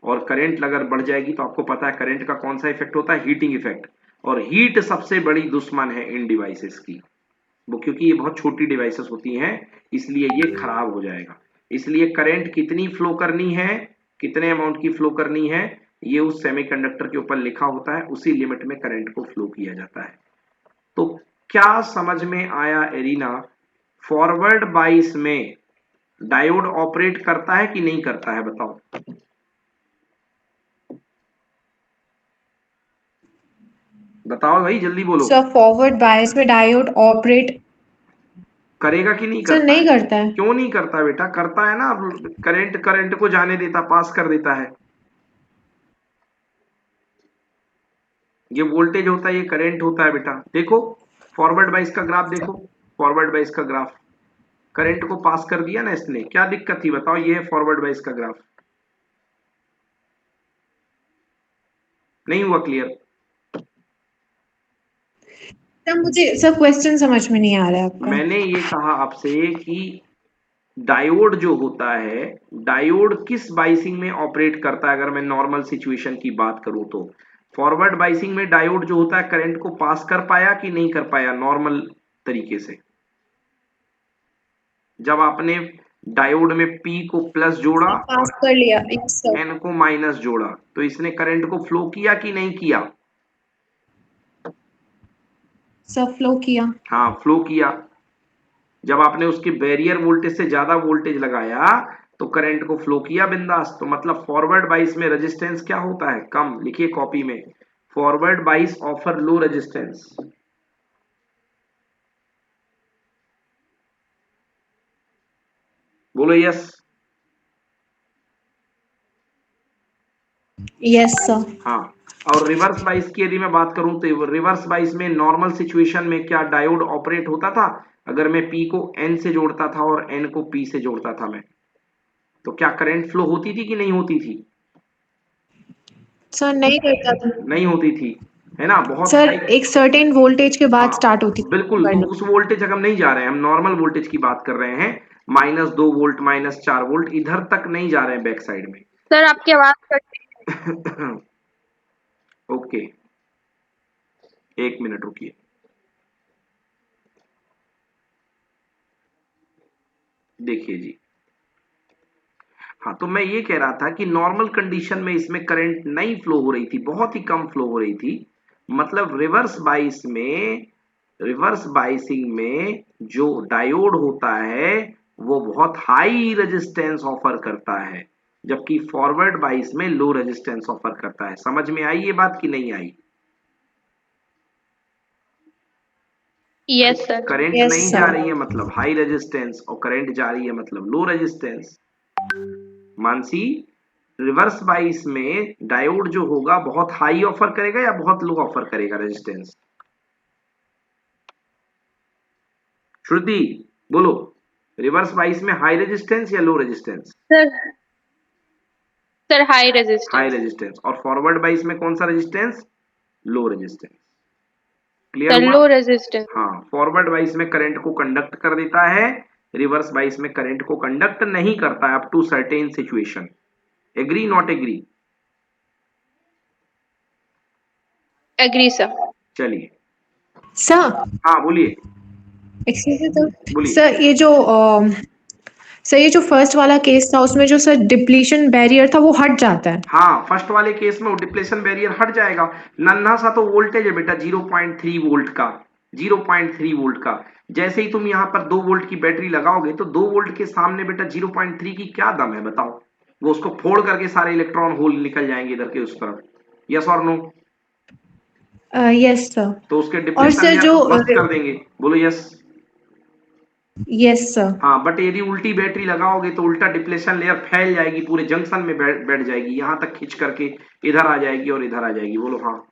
और करंट अगर बढ़ जाएगी तो आपको पता है करंट का कौन सा इफेक्ट होता है, हीटिंग इफेक्ट। और हीट सबसे बड़ी दुश्मन है इन डिवाइसेस की, वो क्योंकि ये बहुत छोटी डिवाइसेस होती हैं इसलिए ये खराब हो जाएगा। इसलिए करंट कितनी फ्लो करनी है, कितने अमाउंट की फ्लो करनी है, ये उस सेमीकंडक्टर के ऊपर लिखा होता है, उसी लिमिट में करंट को फ्लो किया जाता है। तो क्या समझ में आया एरिना, फॉरवर्ड बाइस में डायोड ऑपरेट करता है कि नहीं करता है, बताओ। बताओ भाई जल्दी बोलो। सर फॉरवर्ड बायस में डायोड ऑपरेट करेगा कि नहीं सर करता नहीं है? करता है। क्यों नहीं करता बेटा, करता है ना। करंट को जाने देता, पास कर देता है। ये वोल्टेज होता है, ये करंट होता है बेटा। देखो फॉरवर्ड बाइस का ग्राफ देखो, फॉरवर्ड बाइस का ग्राफ, करंट को पास कर दिया ना इसने, क्या दिक्कत थी बताओ। ये है फॉरवर्ड बाइस का ग्राफ, नहीं हुआ क्लियर? सर मुझे सर क्वेश्चन समझ में नहीं आ रहा है आपका। मैंने ये कहा आपसे कि डायोड जो होता है, डायोड किस बाइसिंग में ऑपरेट करता है। अगर मैं नॉर्मल सिचुएशन की बात करूं तो फॉरवर्ड बाइसिंग में डायोड जो होता है करंट को पास कर पाया कि नहीं कर पाया नॉर्मल तरीके से। जब आपने डायोड में P को प्लस जोड़ा पास कर लिया, यस सर। N को माइनस जोड़ा तो इसने करंट को फ्लो किया कि नहीं किया? सर फ्लो किया। हाँ फ्लो किया। जब आपने उसके बैरियर वोल्टेज से ज्यादा वोल्टेज लगाया तो करंट को फ्लो किया बिंदास। तो मतलब फॉरवर्ड बाइस में रेजिस्टेंस क्या होता है, कम। लिखिए कॉपी में, फॉरवर्ड बाइस ऑफर लो रेजिस्टेंस। बोलो यस। Yes sir. हाँ, और रिवर्स बाइस की यदि मैं बात करूं तो रिवर्स बाइस में नॉर्मल सिचुएशन में क्या डायोड ऑपरेट होता था? अगर मैं P को N से जोड़ता था और N को P से जोड़ता था मैं, तो क्या करंट फ्लो होती थी कि नहीं होती थी? सर नहीं करता था। नहीं होती थी, है ना। बहुत सर हाई, एक सर्टेन वोल्टेज के बाद हाँ स्टार्ट होती बिल्कुल। तो बढ़ना। उस वोल्टेज तक हम नहीं जा रहे हैं, हम नॉर्मल वोल्टेज की बात कर रहे हैं। -2 वोल्ट, -4 वोल्ट, इधर तक नहीं जा रहे हैं बैक साइड में। सर आपकी आवाज कट ओके, एक मिनट रुकिए। देखिए जी, हाँ तो मैं ये कह रहा था कि नॉर्मल कंडीशन में इसमें करंट नहीं फ्लो हो रही थी, बहुत ही कम फ्लो हो रही थी। मतलब रिवर्स बाइस में, रिवर्स बाइसिंग में जो डायोड होता है वो बहुत हाई रेजिस्टेंस ऑफर करता है, जबकि फॉरवर्ड बाइस में लो रेजिस्टेंस ऑफर करता है। समझ में आई ये बात कि नहीं आई? Yes sir. करंट यस नहीं जा सर। रही है मतलब हाई रेजिस्टेंस, और करंट जा रही है मतलब low resistance. Mansi, reverse bias में डायोड जो होगा बहुत हाई ऑफर करेगा या बहुत लो ऑफर करेगा रेजिस्टेंस? श्रुति बोलो, रिवर्स बाइस में हाई रेजिस्टेंस या low resistance? Sir sir high high resistance. Resistance. और फॉरवर्ड बाइस में कौन सा resistance? Low resistance. Clear sir हुआ? Low resistance. हाँ, फॉरवर्ड बाइस में करंट को कंडक्ट कर देता है, रिवर्स बाइस में करंट को कंडक्ट नहीं करता है up to certain situation. Agree not agree? Agree sir. चलिए, सर हाँ बोलिए। Excuse me sir. बोलिए। सर ये जो फर्स्ट वाला केस था उसमें जो सर डिप्लीशन बैरियर था वो हट जाता है। हाँ, फर्स्ट वाले केस में वो डिप्लेशन बैरियर हट जाएगा। नन्हा सा तो वोल्टेज है बेटा 0.3 वोल्ट का, 0.3 वोल्ट का। जैसे ही तुम यहाँ पर 2 वोल्ट की बैटरी लगाओगे तो 2 वोल्ट के सामने बेटा 0.3 की क्या दम है बताओ। वो उसको फोड़ करके सारे इलेक्ट्रॉन होल निकल जाएंगे इधर के उस तरफ। यस और नो? Yes sir. तो उसके और डिप्लेशन सर लेयर जो को ध्वस्त कर देंगे। बोलो यस। Yes sir. हाँ, बट यदि उल्टी बैटरी लगाओगे तो उल्टा डिप्लेशन लेयर फैल जाएगी, पूरे जंक्शन में बैठ जाएगी, यहां तक खींच करके इधर आ जाएगी और इधर आ जाएगी। बोलो हाँ।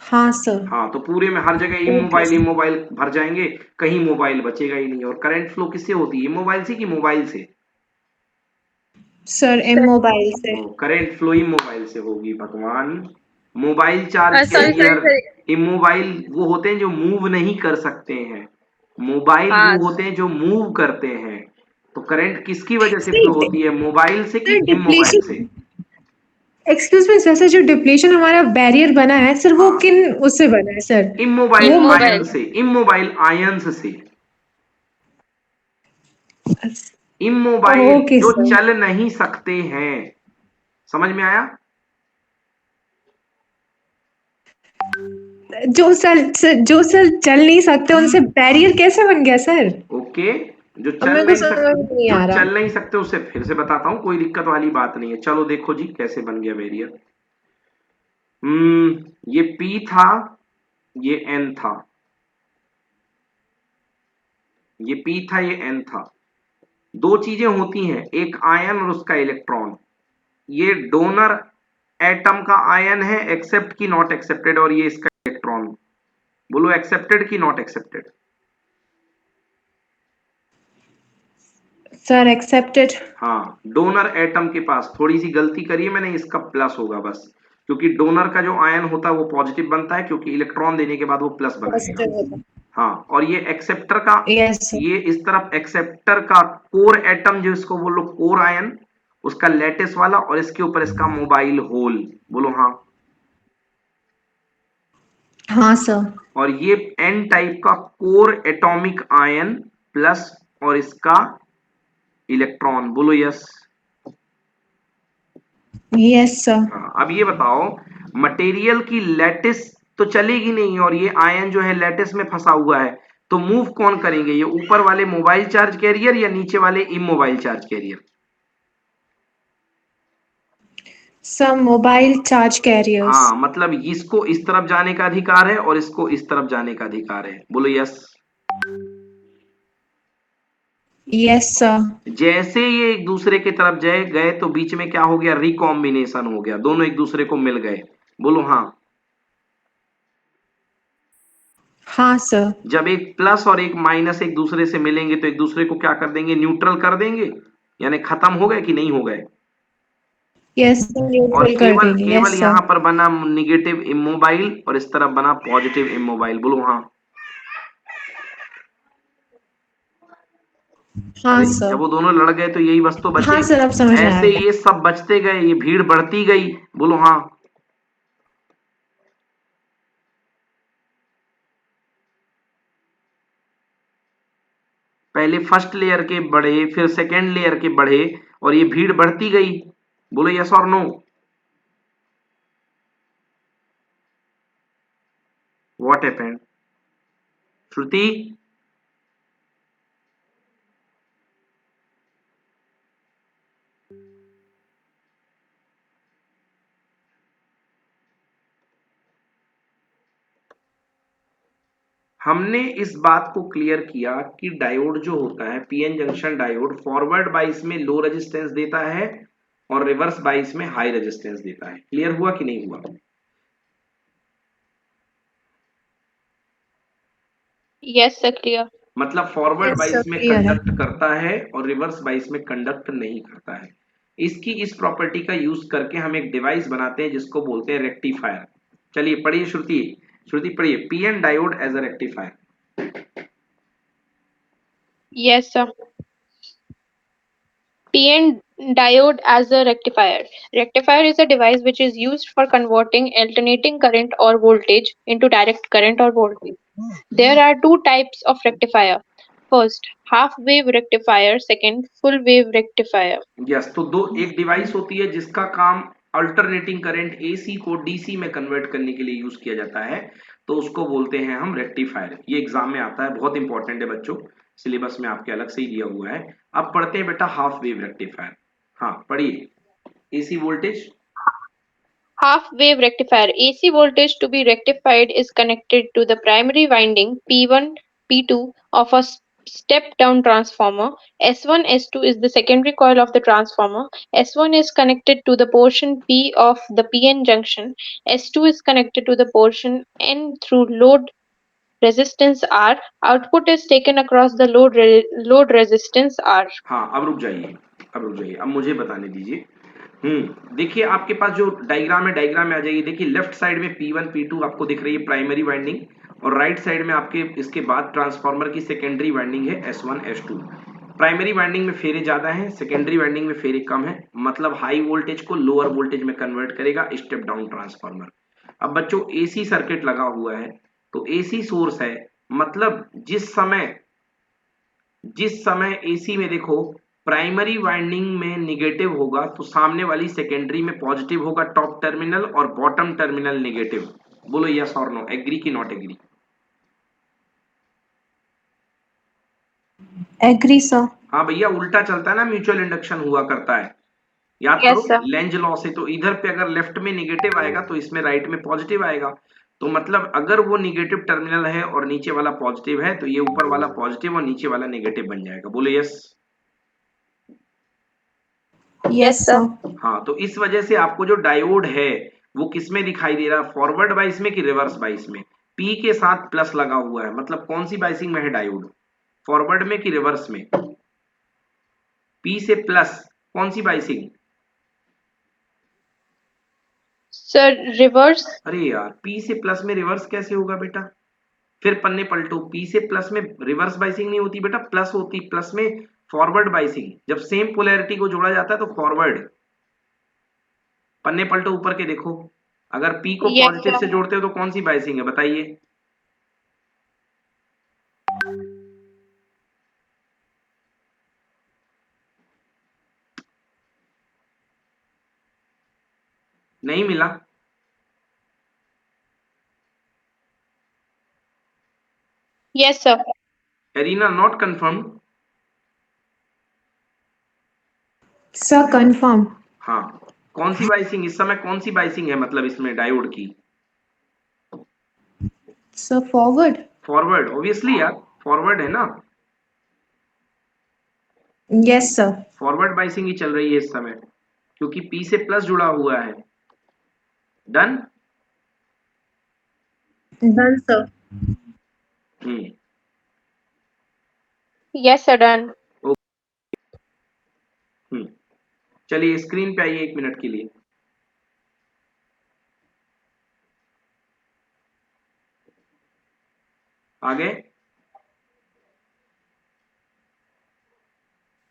हाँ सर। हाँ, तो पूरे में हर जगह इमोबाइल भर जाएंगे, कहीं मोबाइल बचेगा ही नहीं। और करंट फ्लो किससे होती है, मोबाइल से कि मोबाइल से? सर इमोबाइल से। करंट फ्लो ही मोबाइल से होगी भगवान। Mobile charge sorry carrier, sorry. Immobile वो होते हैं जो मूव नहीं कर सकते हैं, मोबाइल हाँ वो होते हैं जो मूव करते हैं। तो करंट किसकी वजह से फ्लो सर, होती है, मोबाइल से कि इमोबाइल से? Depletion, excuse me sir, sir जो डिप्लेशन हमारा बैरियर बना है सर, वो हाँ, किन उससे बना है सर? इमोबाइल वो आयन इमोबाइल। से, इमोबाइल आयंस से। इमोबाइल ओके जो सर। चल नहीं सकते हैं, समझ में आया? जो सेल चल नहीं सकते उनसे बैरियर कैसे बन गया सर? ओके, जो अब चल मेरे को नहीं समझ सकते, नहीं जो आ रहा। चल नहीं सकते उसे फिर से बताता हूं, कोई दिक्कत वाली बात नहीं है। चलो देखो जी कैसे बन गया बैरियर। ये P था, ये N था, ये P था, ये N था। दो चीजें होती हैं, एक आयन और उसका इलेक्ट्रॉन। ये डोनर एटम का आयन है, एक्सेप्ट की नॉट एक्सेप्टेड, और ये इसका इलेक्ट्रॉन। बोलो एक्सेप्टेड की नॉट एक्सेप्टेड? Sir accepted. हाँ, डोनर एटम के पास थोड़ी सी गलती करिए मैंने, इसका प्लस होगा बस, क्योंकि डोनर का जो आयन होता है वो पॉजिटिव बनता है, क्योंकि इलेक्ट्रॉन देने के बाद वो प्लस बनाएगा। पॉजिटिव होता। हाँ, और ये एक्सेप्टर का, यस सर। ये इस तरफ एक्सेप्टर का कोर एटम जिसको बोलो कोर आयन, उसका लेटिस वाला, और इसके ऊपर इसका मोबाइल होल। बोलो हाँ। हाँ सर। और ये एन टाइप का कोर एटॉमिक आयन प्लस, और इसका इलेक्ट्रॉन। बोलो यस। Yes sir. हाँ, अब ये बताओ, मटेरियल की लैटिस तो चलेगी नहीं, और ये आयन जो है लैटिस में फंसा हुआ है, तो मूव कौन करेंगे, ये ऊपर वाले मोबाइल चार्ज कैरियर या नीचे वाले immobile charge carrier? Sir mobile charge carriers. हाँ, मतलब इसको इस तरफ जाने का अधिकार है और इसको इस तरफ जाने का अधिकार है। बोलो यस। Yes sir. जैसे ये एक दूसरे की तरफ गए गए तो बीच में क्या हो गया, रिकॉम्बिनेशन हो गया, दोनों एक दूसरे को मिल गए। बोलो हाँ। हाँ सर। जब एक प्लस और एक माइनस एक दूसरे से मिलेंगे तो एक दूसरे को क्या कर देंगे, न्यूट्रल कर देंगे, यानी खत्म हो गए कि नहीं हो गए? यस सर, और न्यूट्रल कर केवल देंगे। केवल यस सर। यहां पर बना निगेटिव इमोबाइल और इस तरफ बना पॉजिटिव इमोबाइल। बोलो हाँ। हाँ अरे, जब सर। वो दोनों लड़ गए तो यही बस तो बचे। हाँ सर, अब समझ में आ ऐसे गया। ये सब बचते गए, ये भीड़ बढ़ती गई। बोलो हाँ। पहले फर्स्ट लेयर के बढ़े, फिर सेकेंड लेयर के बढ़े, और ये भीड़ बढ़ती गई। बोलो यस और नो। What happened? श्रुति? हमने इस बात को क्लियर किया कि डायोड जो होता है, PN junction diode, forward bias में लो रेजिस्टेंस देता है और रिवर्स बाइस में हाई रेजिस्टेंस देता है। क्लियर हुआ कि नहीं हुआ? Yes sir, clear. मतलब फॉरवर्ड यस सर, बाइस में क्लियर है। कंडक्ट करता है और रिवर्स बाइस में कंडक्ट नहीं करता है। इसकी इस प्रॉपर्टी का यूज करके हम एक डिवाइस बनाते हैं जिसको बोलते हैं रेक्टिफायर। चलिए पढ़िए श्रुति, श्रुति पढ़िए, P N diode as a rectifier. Yes, sir. PN diode as a rectifier. Rectifier is a device which is used for converting alternating current or voltage into direct current or voltage. There are two types of rectifier. First, half wave rectifier. Second, full wave rectifier. Yes, तो दो, एक डिवाइस होती है जिसका काम अल्टरनेटिंग करंट एसी को डीसी में कन्वर्ट करने के लिए यूज किया जाता है, तो उसको बोलते हैं हम रेक्टिफायर। ये एग्जाम में आता है, बहुत इंपॉर्टेंट है बच्चों, सिलेबस में आपके अलग से ही दिया हुआ है। अब पढ़ते हैं बेटा हाफ वेव रेक्टिफायर। हाँ पढ़िए। AC voltage, Half wave rectifier. AC voltage to be rectified is connected to the primary winding P1, P2 of a step down transformer. S1, S2 is the secondary coil of the transformer. S1 is connected to the portion P of the PN junction. S2 is connected to the portion N through load resistance R. Output is taken across the load resistance R. हाँ, अब रुक जाइए, अब मुझे बताने दीजिए। देखिए आपके पास जो डायग्राम है, डायग्राम में आ जाइए। देखिए लेफ्ट साइड में P1 P2 आपको दिख रही है प्राइमरी वाइंडिंग, और राइट साइड में आपके इसके बाद ट्रांसफार्मर की सेकेंडरी वाइंडिंग है S1 S2। प्राइमरी वाइंडिंग में फेरे ज्यादा हैं, सेकेंडरी वाइंडिंग में फेरे कम है, मतलब हाई वोल्टेज को लोअर वोल्टेज में कन्वर्ट करेगा स्टेप डाउन ट्रांसफार्मर। अब बच्चों एसी सर्किट लगा हुआ है, तो एसी सोर्स है, मतलब जिस समय एसी में देखो प्राइमरी वाइंडिंग में निगेटिव होगा तो सामने वाली सेकेंडरी में पॉजिटिव होगा टॉप टर्मिनल, और बॉटम टर्मिनल नेगेटिव। बोलो यस और नो, एग्री की नॉट एग्री? Agree sir. हाँ भैया, उल्टा चलता है ना, म्यूचुअल इंडक्शन हुआ करता है, याद Yes, करो sir. लेंज लॉ से। तो इधर पे अगर लेफ्ट में निगेटिव आएगा तो इसमें राइट में पॉजिटिव आएगा, तो मतलब अगर वो निगेटिव टर्मिनल है और नीचे वाला पॉजिटिव है तो ये ऊपर वाला पॉजिटिव और नीचे वाला नेगेटिव बन जाएगा। बोलो यस। Yes sir. हाँ, तो इस वजह से आपको जो डायोड है वो किसमें दिखाई दे रहा है, फॉरवर्ड बाइस में कि रिवर्स बाइस में? पी के साथ प्लस लगा हुआ है, मतलब कौन सी बाइसिंग में है डायोड, फॉरवर्ड में कि रिवर्स में? पी से प्लस कौन सी बाइसिंग? Sir, reverse. अरे यार, पी से प्लस में रिवर्स कैसे होगा बेटा? फिर पन्ने पलटो, पी से प्लस में रिवर्स बाइसिंग नहीं होती बेटा, प्लस होती, प्लस में फॉरवर्ड बाइसिंग। जब सेम पोलैरिटी को जोड़ा जाता है तो फॉरवर्ड। पन्ने पलटो ऊपर के देखो, अगर पी को Yes, पॉजिटिव sir. से जोड़ते हो तो कौन सी बाइसिंग है बताइए? नहीं मिला? Yes, sir. Arena not confirm? Sir confirm. हाँ, कौन सी बाइसिंग इस समय, कौन सी बाइसिंग है मतलब इसमें डायोड की? Sir forward. फॉरवर्ड, ऑब्वियसली यार, फॉरवर्ड है ना, यस सर। फॉरवर्ड बाइसिंग ही चल रही है इस समय, क्योंकि पी से प्लस जुड़ा हुआ है। Done? Done sir. Hmm, Yes, sir. Done. चलिए स्क्रीन पे आइए 1 मिनट के लिए। आगे?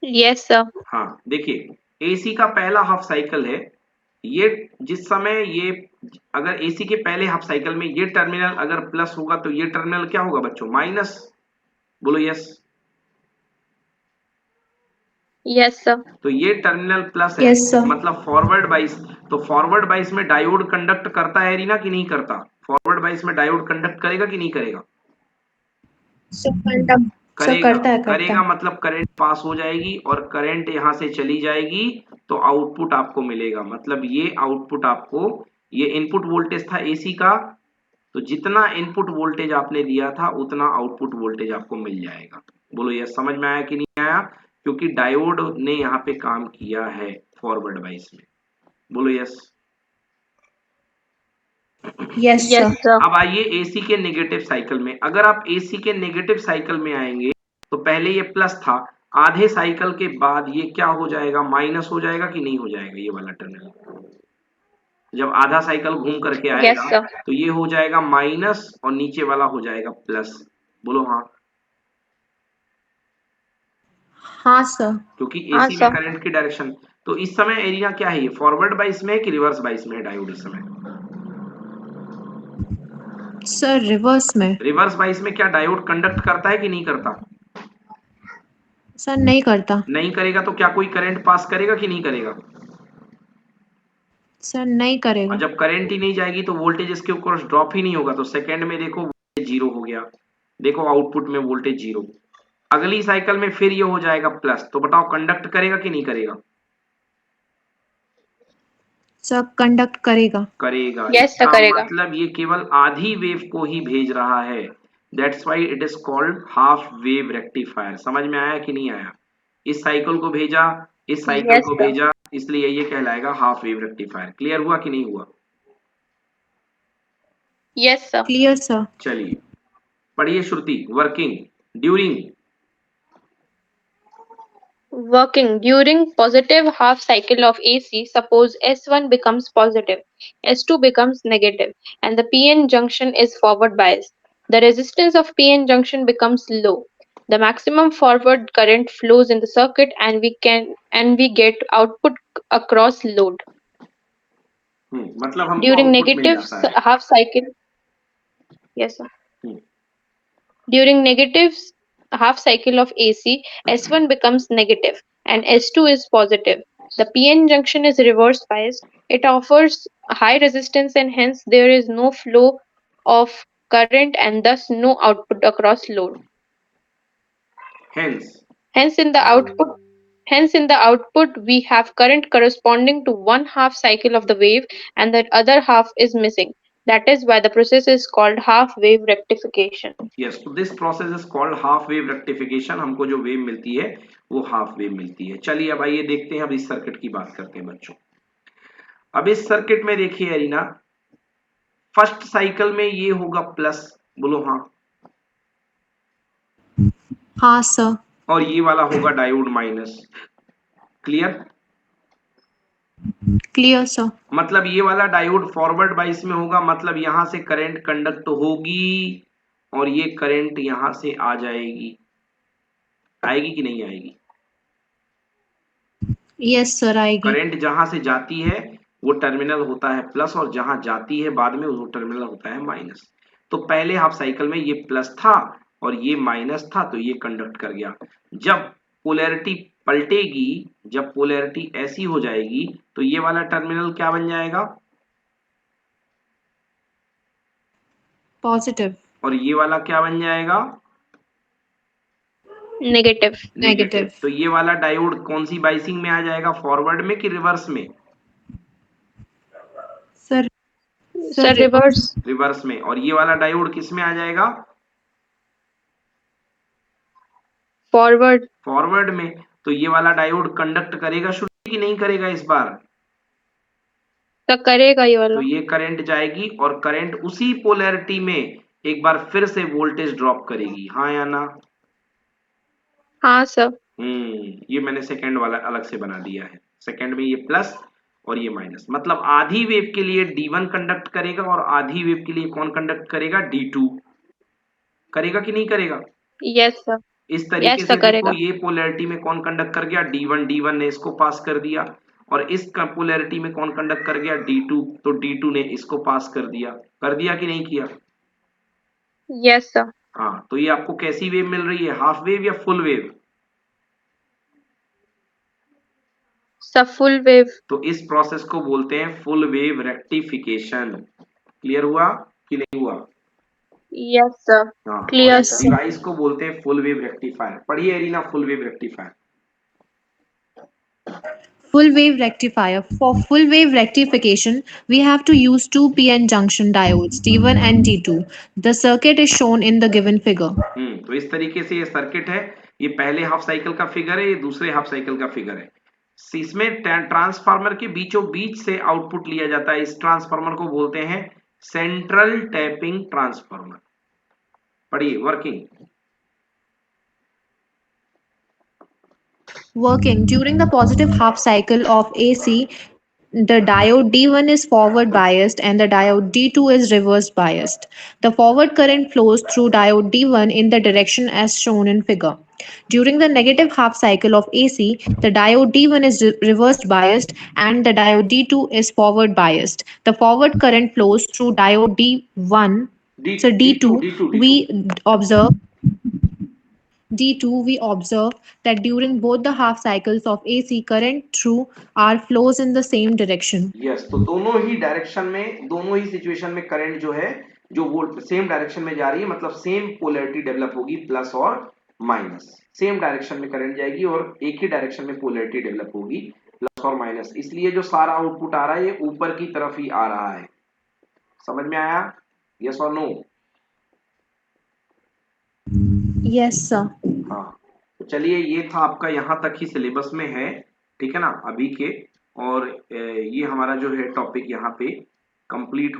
Yes, sir. हाँ, देखिए एसी का पहला हाफ साइकिल है ये, जिस समय ये, अगर एसी के पहले हाफ साइकिल में ये टर्मिनल अगर प्लस होगा तो ये टर्मिनल क्या होगा बच्चों, माइनस। बोलो यस। Yes, sir. तो ये टर्मिनल प्लस है, यस सर। मतलब फॉरवर्ड बाइस। तो फॉरवर्ड बाइस में डायोड कंडक्ट करता है रीना कि नहीं करता? फॉरवर्ड बाइस में डायोड कंडक्ट करेगा कि नहीं करेगा? Sir conduct. सर करेगा, करता है करेगा मतलब करंट पास हो जाएगी और करंट यहां से चली जाएगी, तो आउटपुट आपको मिलेगा। मतलब ये आउटपुट आपको, ये इनपुट वोल्टेज था एसी का, तो जितना इनपुट वोल्टेज आपने दिया था उतना आउटपुट वोल्टेज आपको मिल जाएगा। बोलो ये समझ में आया कि नहीं आया? क्योंकि डायोड ने यहाँ पे काम किया है फॉरवर्ड बाइस में। बोलो yes. Yes Yes, sir. sir. अब आइए एसी के नेगेटिव साइकिल में। अगर आप एसी के नेगेटिव साइकिल में आएंगे तो पहले ये प्लस था, आधे साइकिल के बाद ये क्या हो जाएगा, माइनस हो जाएगा कि नहीं हो जाएगा? ये वाला टर्मिनल जब आधा साइकिल घूम करके Yes, आएगा sir. तो ये हो जाएगा माइनस और नीचे वाला हो जाएगा प्लस। बोलो हाँ, हाँ सर। क्योंकि हाँ, एसी में sir. करंट की डायरेक्शन। तो इस समय एरिया क्या है, ये फॉरवर्ड बाइस में है कि रिवर्स बाइस में है डायोड इस समय? सर रिवर्स में। रिवर्स बाइस में क्या डायोड कंडक्ट करता है कि नहीं करता? सर नहीं करता। नहीं करेगा तो क्या कोई करंट पास करेगा कि नहीं करेगा? सर नहीं और करेगा। जब करंट ही नहीं जाएगी तो वोल्टेज इसके ऊपर ड्रॉप ही नहीं होगा, तो सेकंड में देखो वोल्टेज जीरो हो गया, देखो आउटपुट में वोल्टेज जीरो। अगली साइकिल में फिर ये हो जाएगा प्लस, तो बताओ कंडक्ट करेगा कि नहीं करेगा? सर कंडक्ट करेगा। करेगा। Yes, sir. इसका करेगा. मतलब ये केवल आधी वेव को ही भेज रहा है, that's why it is called half wave rectifier. समझ में आया कि नहीं आया? इस साइकिल को भेजा, इस साइकिल Yes, को sir. भेजा, इसलिए ये कहलाएगा हाफ वेव रेक्टिफायर। क्लियर हुआ कि नहीं हुआ? Yes, sir. Clear, sir. चलिए पढ़िए Shruti. Working during Working during positive half cycle of AC, suppose S1 becomes positive, S2 becomes negative, and the PN junction is forward biased. The resistance of PN junction becomes low. The maximum forward current flows in the circuit, and we get output across load. मतलब हमको During आउटपुट मिल negative जाता है। half cycle, yes, sir. Hmm, During negative half cycle of AC, S1 becomes negative and S2 is positive. The PN junction is reverse biased. It offers high resistance and hence there is no flow of current and thus no output across load. hence Hence in the output Hence in the output we have current corresponding to one half cycle of the wave and the other half is missing. That is why the process is called half wave rectification. Yes, तो this process is called half wave rectification. हमको जो वेव मिलती है वो हाफ वेव मिलती है। चलिए अब आइए देखते हैं, अब इस सर्किट की बात करते हैं बच्चों। अब इस सर्किट में देखिए अरीना, फर्स्ट साइकिल में ये होगा प्लस, बोलो हाँ, हाँ sir. और ये वाला होगा diode minus. Clear? Clear, sir. मतलब ये वाला डायोड फॉरवर्ड बाइस में होगा, मतलब यहां से करंट कंडक्ट होगी और ये करंट यहां से आ जाएगी। आएगी कि नहीं आएगी? Yes sir, आएगी. करंट जहां से जाती है वो टर्मिनल होता है प्लस, और जहां जाती है बाद में वो टर्मिनल होता है माइनस। तो पहले हाफ साइकिल में ये प्लस था और ये माइनस था, तो ये कंडक्ट कर गया। जब पोलैरिटी पलटेगी, जब पोलैरिटी ऐसी हो जाएगी, तो ये वाला टर्मिनल क्या बन जाएगा? Positive. और ये वाला क्या बन जाएगा? Negative. Negative. तो ये वाला डायोड कौन सी बाइसिंग में आ जाएगा, फॉरवर्ड में कि रिवर्स में? Sir. Sir, reverse. रिवर्स में। और ये वाला डायोड किस में आ जाएगा? Forward. फॉरवर्ड में। तो ये वाला डायोड कंडक्ट करेगा शुरू कि नहीं करेगा इस बार? तो करेगा ये वाला। तो ये करंट जाएगी और करंट उसी पोलैरिटी में एक बार फिर से वोल्टेज ड्रॉप करेगी। हाँ या ना? हाँ सर। ये मैंने सेकंड वाला अलग से बना दिया है। सेकंड में ये प्लस और ये माइनस, मतलब आधी वेव के लिए D1 कंडक्ट करेगा और आधी वेव के लिए कौन कंडक्ट करेगा? D2 करेगा कि नहीं करेगा? Yes sir. इस तरीके यस से सर, देखो, करेगा। ये पोलैरिटी में कौन कंडक्ट कर गया? D1 ने इसको पास कर दिया, और इस पोलैरिटी में कौन कंडक्ट कर गया? D2, तो D2 ने इसको पास कर दिया कि नहीं किया? Yes sir. हाँ, तो ये आपको कैसी वेव मिल रही है, हाफ वेव या full wave? Sir full wave. तो इस प्रोसेस को बोलते हैं फुल वेव रेक्टिफिकेशन। क्लियर हुआ कि नहीं हुआ? Yes sir. हाँ, क्लियर इस सर। डिवाइस को बोलते हैं फुल वेव रेक्टिफायर। पढ़िए arena, full wave rectifier. Full wave rectifier. For full wave rectification, we have to use two PN junction diodes, D1 and D2. The circuit is shown in the given figure. तो इस तरीके से ये सर्किट है। ये पहले हाफ साइकिल का फिगर है, ये दूसरे हाफ साइकिल का फिगर है। इसमें ट्रांसफार्मर के बीचों बीच से आउटपुट लिया जाता है। इस ट्रांसफार्मर को बोलते हैं सेंट्रल टैपिंग ट्रांसफार्मर। पढ़िए working. Working during the positive half cycle of AC, the diode D1 is forward biased and the diode D2 is reverse biased. The forward current flows through diode D1 in the direction as shown in figure. During the negative half cycle of AC, the diode D1 is reverse biased and the diode D2 is forward biased. The forward current flows through diode D1, so D2. We observe that during both the half cycles of AC, current through R flows in the same direction. Yes, तो दोनों ही डायरेक्शन में, दोनों ही सिचुएशन में करंट जो है, जो वोल्ट सेम डायरेक्शन में जा रही है, मतलब सेम पोलैरिटी डेवलप होगी, प्लस और माइनस सेम डायरेक्शन में करंट जाएगी और एक ही डायरेक्शन में पोलैरिटी डेवलप होगी, प्लस और माइनस। इसलिए जो सारा आउटपुट आ रहा है ये ऊपर की तरफ ही आ रहा है। समझ में आया? यस और नो? Yes, sir. हाँ, तो चलिए ये था आपका, यहाँ तक ही सिलेबस में है, ठीक है ना अभी के। और ये हमारा जो है टॉपिक यहाँ पे कंप्लीट